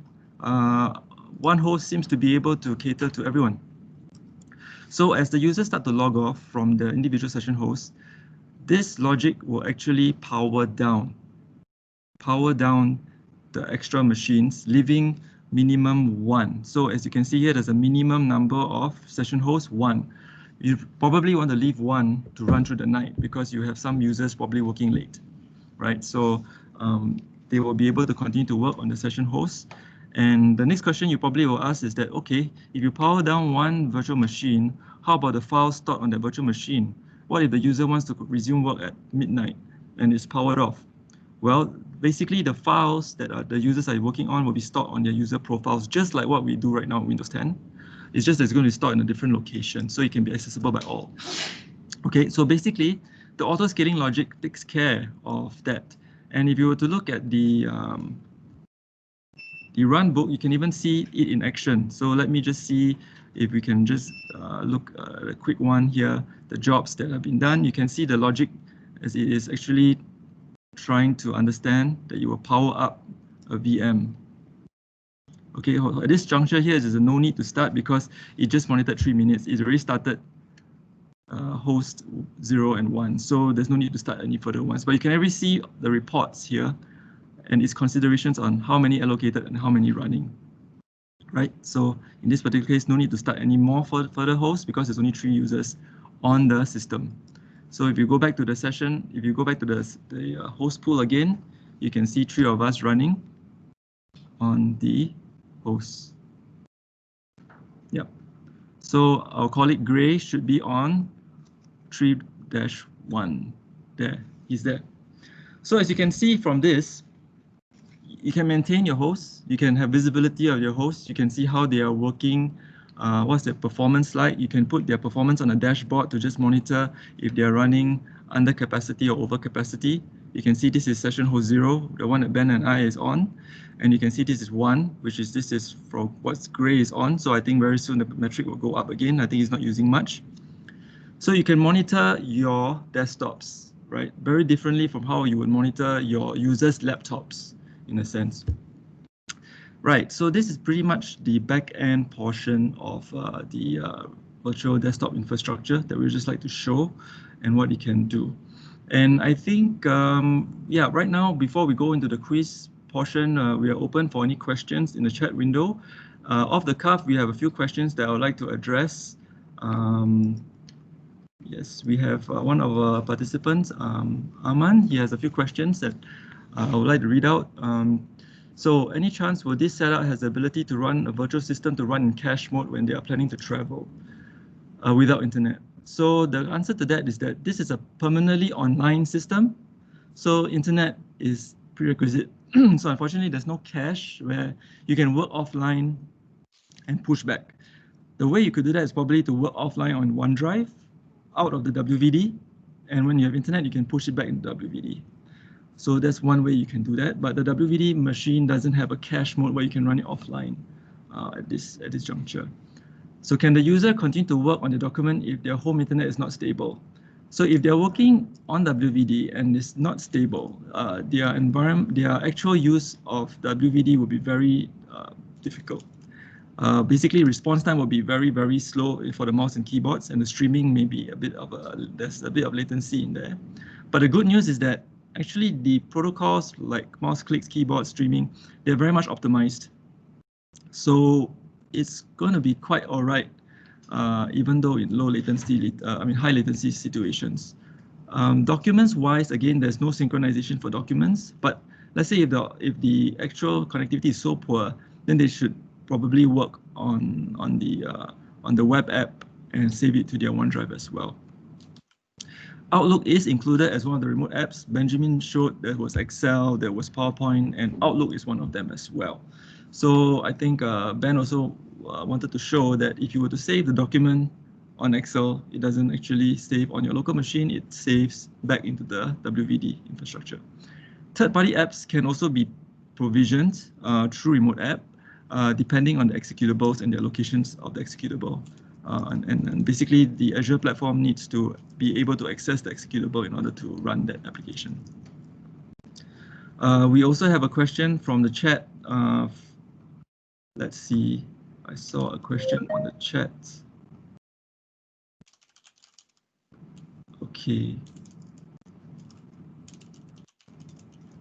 Speaker 1: one host seems to be able to cater to everyone. So as the users start to log off from the individual session hosts, this logic will actually power down the extra machines, leaving minimum 1. So as you can see here, there's a minimum number of session hosts, 1. You probably want to leave 1 to run through the night because you have some users probably working late, right? So they will be able to continue to work on the session hosts. And the next question you probably will ask is that, okay, if you power down 1 virtual machine, how about the files stored on that virtual machine? What if the user wants to resume work at midnight and it's powered off? Well, basically the files that the users are working on will be stored on their user profiles, just like what we do right now in Windows 10. It's just that it's going to be stored in a different location, so it can be accessible by all. Okay, so basically the auto-scaling logic takes care of that. And if you were to look at the run book, you can even see it in action. So let me just see if we can just look at a quick one here, the jobs that have been done. You can see the logic as it is actually trying to understand that you will power up a VM. Okay, at this juncture here, there's no need to start because it just monitored 3 minutes. It's already started host 0 and 1, so there's no need to start any further ones. But you can already see the reports here and its considerations on how many allocated and how many running. Right, so in this particular case, no need to start any more further hosts because there's only 3 users on the system. So if you go back to the session, if you go back to the host pool again, you can see 3 of us running on the host. Yep. So our colleague Gray should be on 3-1. There, he's there. So as you can see from this, you can maintain your hosts. You can have visibility of your hosts. You can see how they are working. What's their performance like? You can put their performance on a dashboard to just monitor if they are running under capacity or over capacity. You can see this is session host 0, the one that Ben and I is on. And you can see this is 1, which is this is from what's Gray is on. So I think very soon the metric will go up again. I think he's not using much. So you can monitor your desktops, right? Very differently from how you would monitor your users' laptops in a sense. Right, so this is pretty much the back-end portion of the virtual desktop infrastructure that we just like to show and what it can do. And I think, yeah, right now, before we go into the quiz portion, we are open for any questions in the chat window. Off the cuff, we have a few questions that I would like to address. Yes, we have one of our participants, Aman. He has a few questions that I would like to read out. So any chance will this setup has the ability to run a virtual system to run in cache mode when they are planning to travel without internet? So the answer to that is that this is a permanently online system. So internet is prerequisite. So unfortunately, there's no cache where you can work offline and push back. The way you could do that is probably to work offline on OneDrive out of the WVD. And when you have internet, you can push it back in WVD. So that's one way you can do that, but the WVD machine doesn't have a cache mode where you can run it offline at this juncture. So can the user continue to work on the document if their home internet is not stable? So if they're working on WVD and it's not stable, their actual use of WVD will be very difficult. Basically, response time will be very, very slow for the mouse and keyboards, and the streaming may be there's a bit of latency in there. But the good news is that actually the protocols like mouse clicks, keyboard streaming, they're very much optimized. So it's going to be quite all right, even though in high latency situations. Documents wise, again, there's no synchronization for documents, but let's say if the actual connectivity is so poor, then they should probably work on the web app and save it to their OneDrive as well. Outlook is included as one of the remote apps. Benjamin showed there was Excel, there was PowerPoint, and Outlook is one of them as well. So I think Ben also wanted to show that if you were to save the document on Excel, it doesn't actually save on your local machine, it saves back into the WVD infrastructure. Third-party apps can also be provisioned through remote app, depending on the executables and the locations of the executable. And basically, the Azure platform needs to be able to access the executable in order to run that application. We also have a question from the chat. Let's see, I saw a question on the chat. Okay.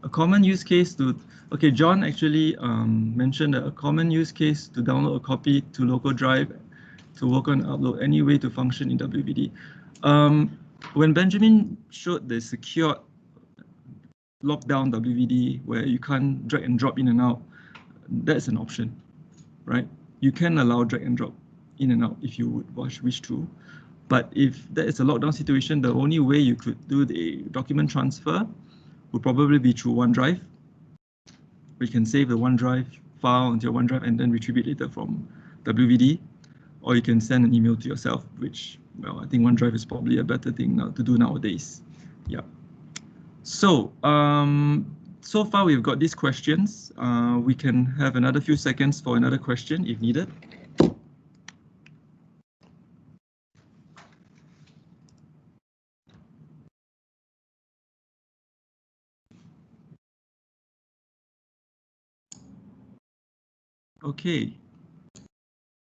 Speaker 1: A common use case to, okay, John actually mentioned that a common use case to download a copy to local drive to work on Outlook, any way to function in WVD. When Benjamin showed the secure lockdown WVD where you can't drag and drop in and out, that's an option, right? You can allow drag and drop in and out if you would wish to. But if that is a lockdown situation, the only way you could do the document transfer would probably be through OneDrive. We can save the OneDrive file into your OneDrive and then retrieve it later from WVD. Or you can send an email to yourself, which, well, I think OneDrive is probably a better thing now to do nowadays. Yeah. So, so far we've got these questions. We can have another few seconds for another question if needed. Okay.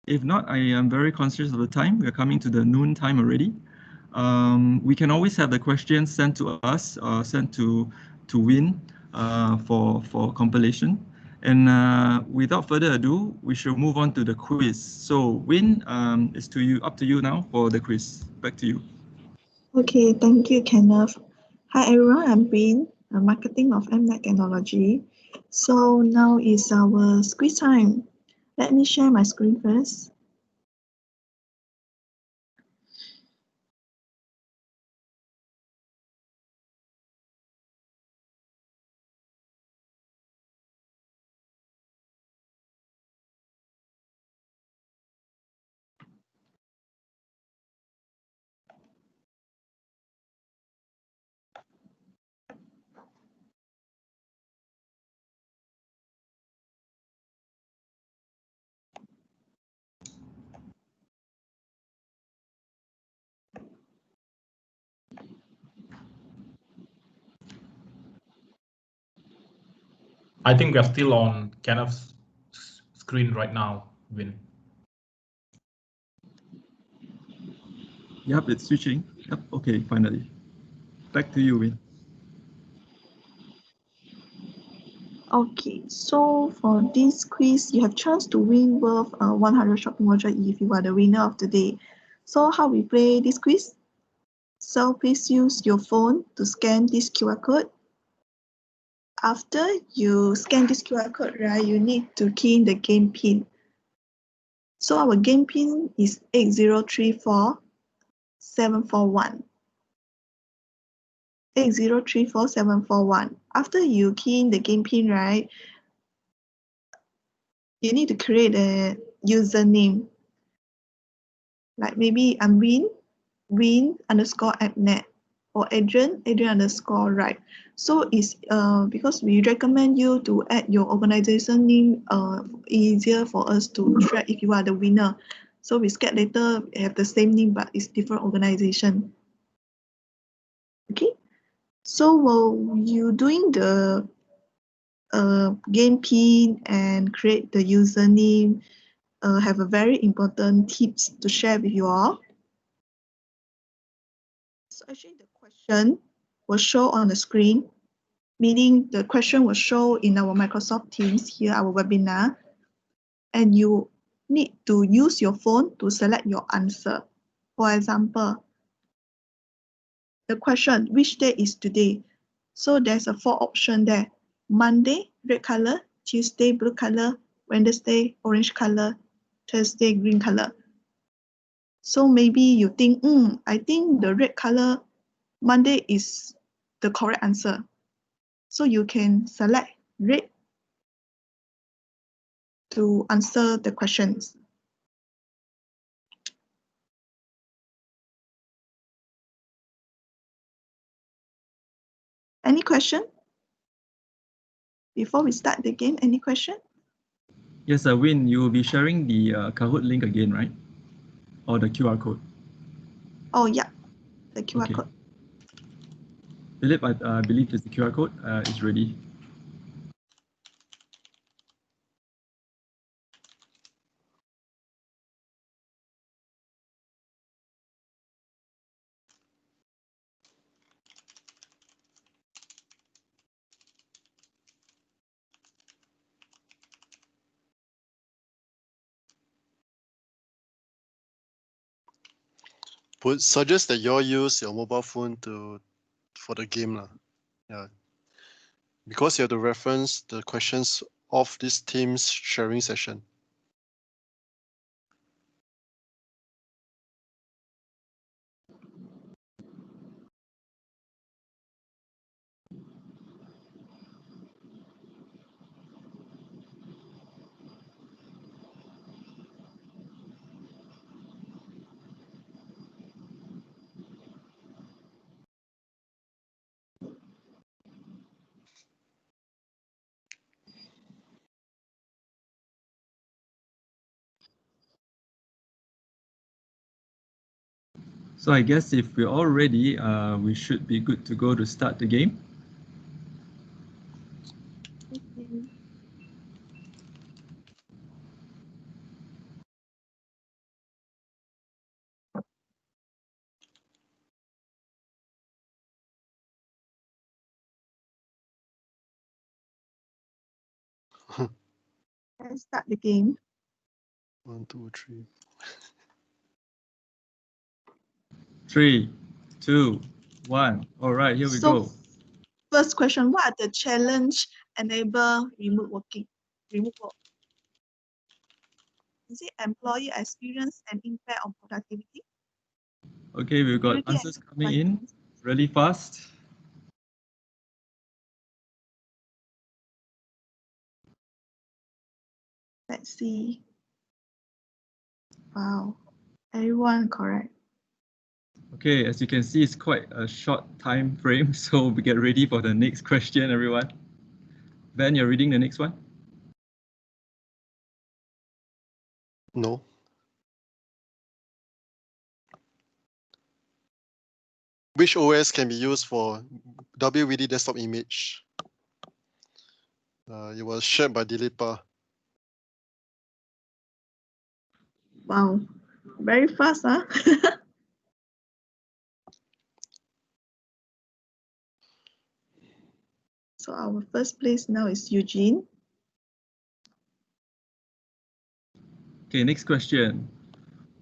Speaker 1: If not, I am very conscious of the time. We're coming to the noon time already. We can always have the questions sent to us, sent to Win for compilation. And without further ado, we should move on to the quiz. So Win, it's up to you now for the quiz. Back to you.
Speaker 4: Okay, thank you, Kenneth. Hi everyone, I'm Win, marketing of Amnet Technology. So now is our quiz time. Let me share my screen first.
Speaker 5: I think we are still on Kenneth's screen right now, Win.
Speaker 1: Yep, it's switching. Yep, okay, finally. Back to you, Win.
Speaker 4: Okay, so for this quiz, you have chance to win worth 100 shopping voucher if you are the winner of the day. So how we play this quiz? So please use your phone to scan this QR code. After you scan this QR code, right, you need to key in the game pin. So our game pin is 8034741. 8034741. After you key in the game pin, right, you need to create a username. Like maybe I'm Win_Amnet, or Adrian _Rhipe. So it's because we recommend you to add your organization name, easier for us to track if you are the winner. So we scared later have the same name but it's different organization. Okay, so while you doing the game pin and create the username, have a very important tips to share with you all. So actually the question will show on the screen, meaning the question will show in our Microsoft Teams here, our webinar, and you need to use your phone to select your answer. For example, the question, which day is today? So there's a 4 option there. Monday, red color, Tuesday, blue color, Wednesday, orange color, Thursday, green color. So maybe you think, I think the red color, Monday is the correct answer. So you can select red to answer the questions. Any question? Before we start the game, any question?
Speaker 1: Yes, Win, you will be sharing the Kahoot link again, right? Or the QR code?
Speaker 4: Oh, yeah, the QR
Speaker 1: Okay.
Speaker 4: code.
Speaker 1: Philip, I believe the QR code is ready.
Speaker 3: Would suggest that you all use your mobile phone for the game lah. Yeah, because you have to reference the questions of this Teams sharing session.
Speaker 1: So I guess if we're all ready, we should be good to go to start the game.
Speaker 4: Okay. Let's start the game.
Speaker 3: 1, 2, 3.
Speaker 1: 3, 2, 1. All right, here we
Speaker 4: So
Speaker 1: go.
Speaker 4: first question, what are the challenge enable remote working? Remote work. Is it employee experience and impact on productivity?
Speaker 1: Okay, we've got
Speaker 4: Security and
Speaker 1: answers coming in
Speaker 4: compliance.
Speaker 1: really fast.
Speaker 4: Let's see. Wow, everyone correct.
Speaker 1: Okay, as you can see, it's quite a short time frame, so we get ready for the next question, everyone. Ben, you're reading the next one?
Speaker 3: No. Which OS can be used for WVD desktop image? It was shared by Dilipa.
Speaker 4: Wow, very fast, huh? So our first place now is Eugene.
Speaker 1: Okay, next question.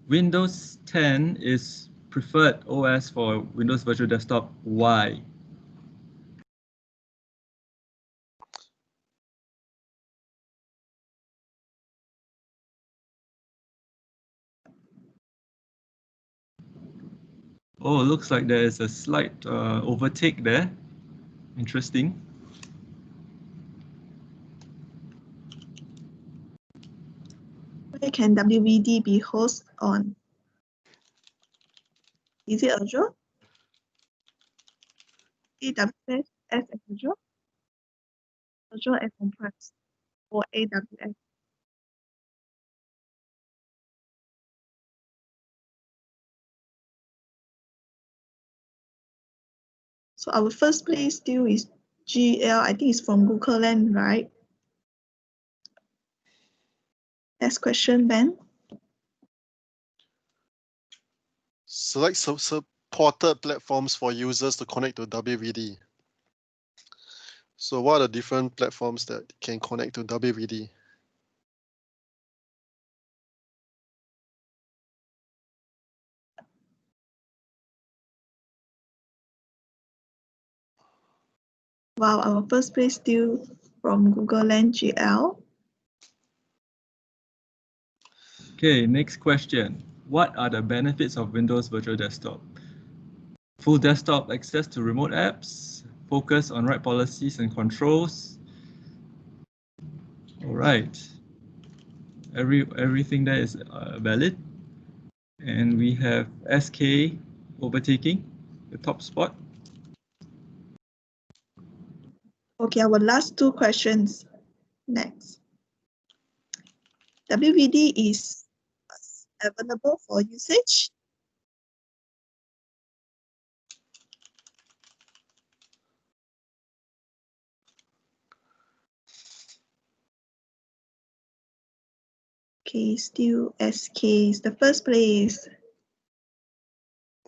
Speaker 1: Windows 10 is preferred OS for Windows Virtual Desktop. Why? Oh, looks like there is a slight overtake there. Interesting.
Speaker 4: Where can WVD be hosted on? Is it Azure? AWS as Azure? Azure as on-premise or AWS? So our first place still is GL. I think it's from Google Land, right? Next question, Ben.
Speaker 3: Select supported platforms for users to connect to WVD. So what are the different platforms that can connect to WVD?
Speaker 4: Wow, our first place still from Google Land GL.
Speaker 1: Okay, next question. What are the benefits of Windows Virtual Desktop? Full desktop access to remote apps, focus on right policies and controls. All right. Everything there is valid. And we have SK overtaking the top spot.
Speaker 4: Okay, our last two questions. Next. WVD is available for usage. Okay, still SK is the first place.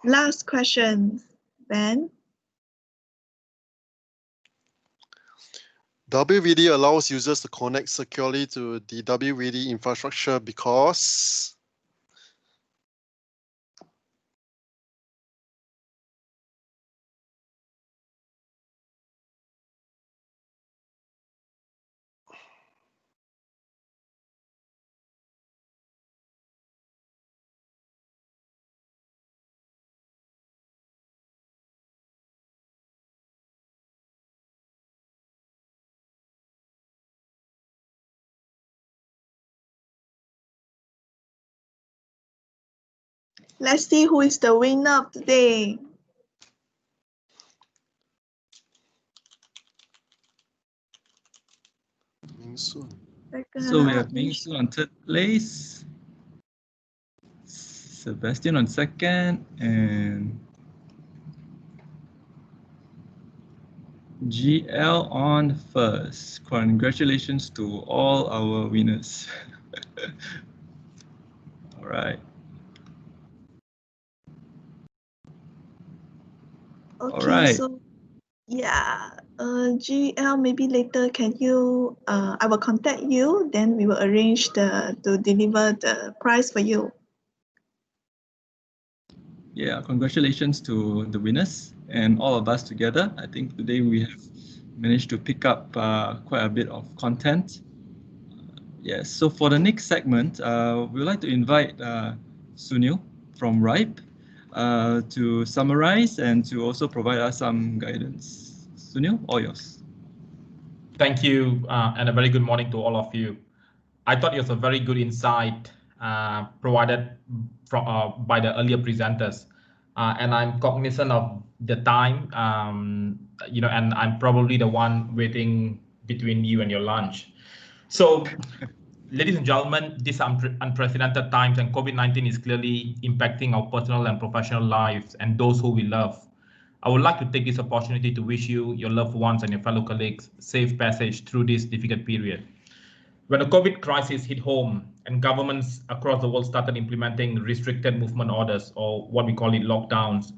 Speaker 4: Last question, Ben.
Speaker 3: WVD allows users to connect securely to the WVD infrastructure because
Speaker 4: Let's see who is the winner of today.
Speaker 3: soon.
Speaker 1: So we have Ming Su on third place, Sebastian on second, and GL on first. Congratulations to all our winners. All right.
Speaker 4: Okay,
Speaker 1: All right.
Speaker 4: so yeah, GL, maybe later can you, I will contact you, then we will arrange to deliver the prize for you.
Speaker 1: Yeah, congratulations to the winners and all of us together. I think today we have managed to pick up quite a bit of content. Yes, so for the next segment, we would like to invite Sunil from Rhipe to summarize and to also provide us some guidance. Sunil, all yours.
Speaker 5: Thank you, and a very good morning to all of you. I thought it was a very good insight provided from, by the earlier presenters. And I'm cognizant of the time, and I'm probably the one waiting between you and your lunch. So, ladies and gentlemen, these are unprecedented times, and COVID-19 is clearly impacting our personal and professional lives and those who we love. I would like to take this opportunity to wish you, your loved ones, and your fellow colleagues safe passage through this difficult period. When the COVID crisis hit home and governments across the world started implementing restricted movement orders, or what we call it lockdowns,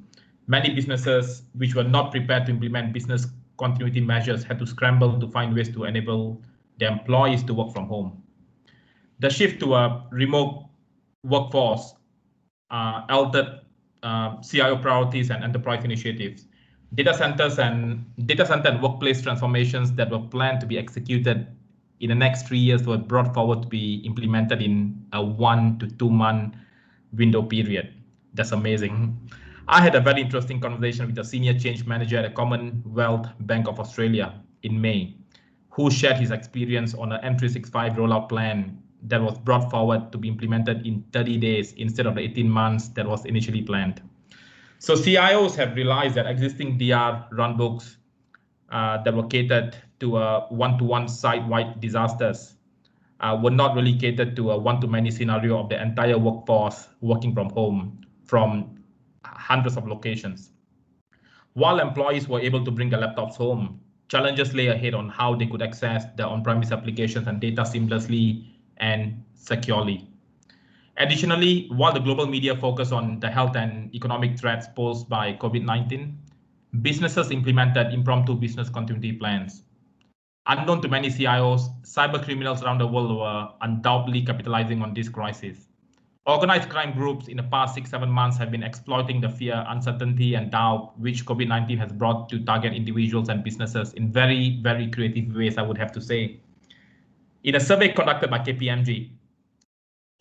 Speaker 5: many businesses which were not prepared to implement business continuity measures had to scramble to find ways to enable their employees to work from home. The shift to a remote workforce altered CIO priorities and enterprise initiatives. Data center and workplace transformations that were planned to be executed in the next 3 years were brought forward to be implemented in a 1 to 2 month window period. That's amazing. I had a very interesting conversation with a senior change manager at the Commonwealth Bank of Australia in May, who shared his experience on an M365 rollout plan that was brought forward to be implemented in 30 days instead of the 18 months that was initially planned. So CIOs have realized that existing DR runbooks that were catered to one-to-one site-wide disasters were not really catered to a one-to-many scenario of the entire workforce working from home from hundreds of locations. While employees were able to bring their laptops home, challenges lay ahead on how they could access their on-premise applications and data seamlessly and securely. Additionally, while the global media focused on the health and economic threats posed by COVID-19, businesses implemented impromptu business continuity plans. Unknown to many CIOs, cyber criminals around the world were undoubtedly capitalizing on this crisis. Organized crime groups in the past 6-7 months have been exploiting the fear, uncertainty, and doubt which COVID-19 has brought to target individuals and businesses in very, very creative ways, I would have to say. In a survey conducted by KPMG,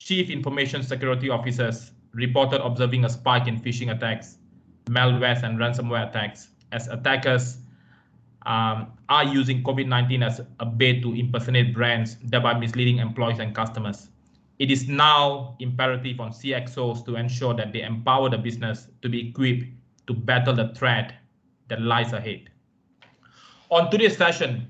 Speaker 5: Chief Information Security Officers reported observing a spike in phishing attacks, malware, and ransomware attacks as attackers are using COVID-19 as a bait to impersonate brands, thereby misleading employees and customers. It is now imperative on CXOs to ensure that they empower the business to be equipped to battle the threat that lies ahead. On today's session,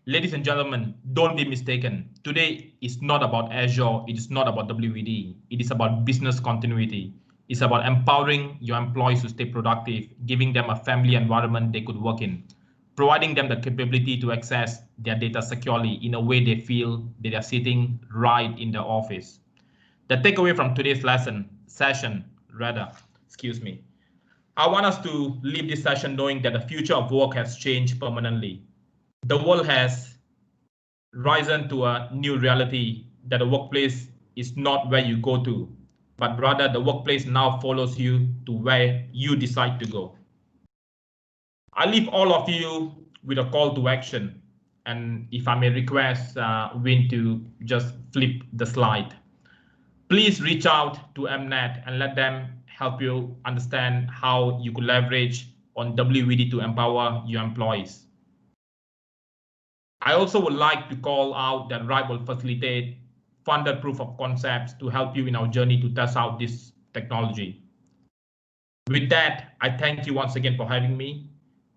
Speaker 5: ladies and gentlemen, don't be mistaken. Today is not about Azure. It is not about WVD. It is about business continuity. It's about empowering your employees to stay productive, giving them a family environment they could work in, providing them the capability to access their data securely in a way they feel they are sitting right in the office. The takeaway from today's session, I want us to leave this session knowing that the future of work has changed permanently. The world has risen to a new reality that the workplace is not where you go to, but rather the workplace now follows you to where you decide to go. I leave all of you with a call to action. And if I may request Win to just flip the slide. Please reach out to Amnet and let them help you understand how you could leverage on WVD to empower your employees. I also would like to call out that Rhipe will facilitate funded proof of concepts to help you in our journey to test out this technology. With that, I thank you once again for having me.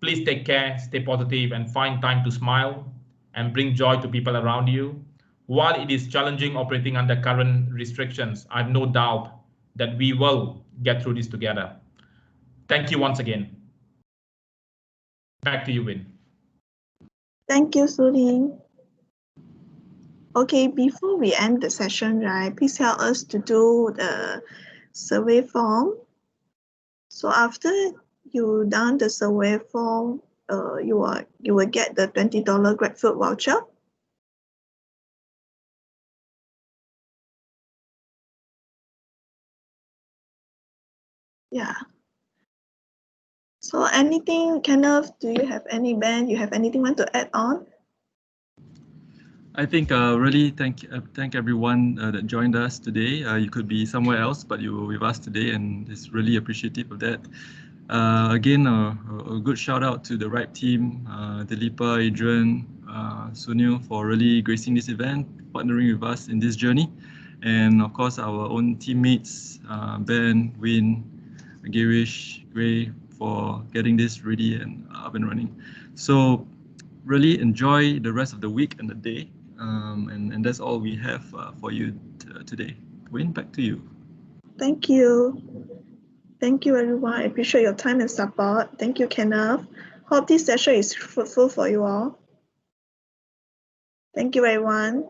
Speaker 5: Please take care, stay positive, and find time to smile and bring joy to people around you. While it is challenging operating under current restrictions, I have no doubt that we will get through this together. Thank you once again. Back to you, Win.
Speaker 4: Thank you, Suling. Okay, before we end the session, right, please help us to do the survey form. So after you done the survey form, you will get the $20 GrabFood voucher. Yeah. So anything, Kenneth, do you have any, Ben, you have anything want to add on?
Speaker 1: I think really thank everyone that joined us today. You could be somewhere else, but you were with us today, and it's really appreciative of that. Again, a good shout out to the Rhipe team, Dilipa, Adrian, Sunil for really gracing this event, partnering with us in this journey. And of course, our own teammates, Ben, Win, Girish, Gray, for getting this ready and up and running. So really enjoy the rest of the week and the day. And that's all we have for you today. Win, back to you.
Speaker 4: Thank you. Thank you, everyone. I appreciate your time and support. Thank you, Kenneth. Hope this session is fruitful for you all. Thank you, everyone.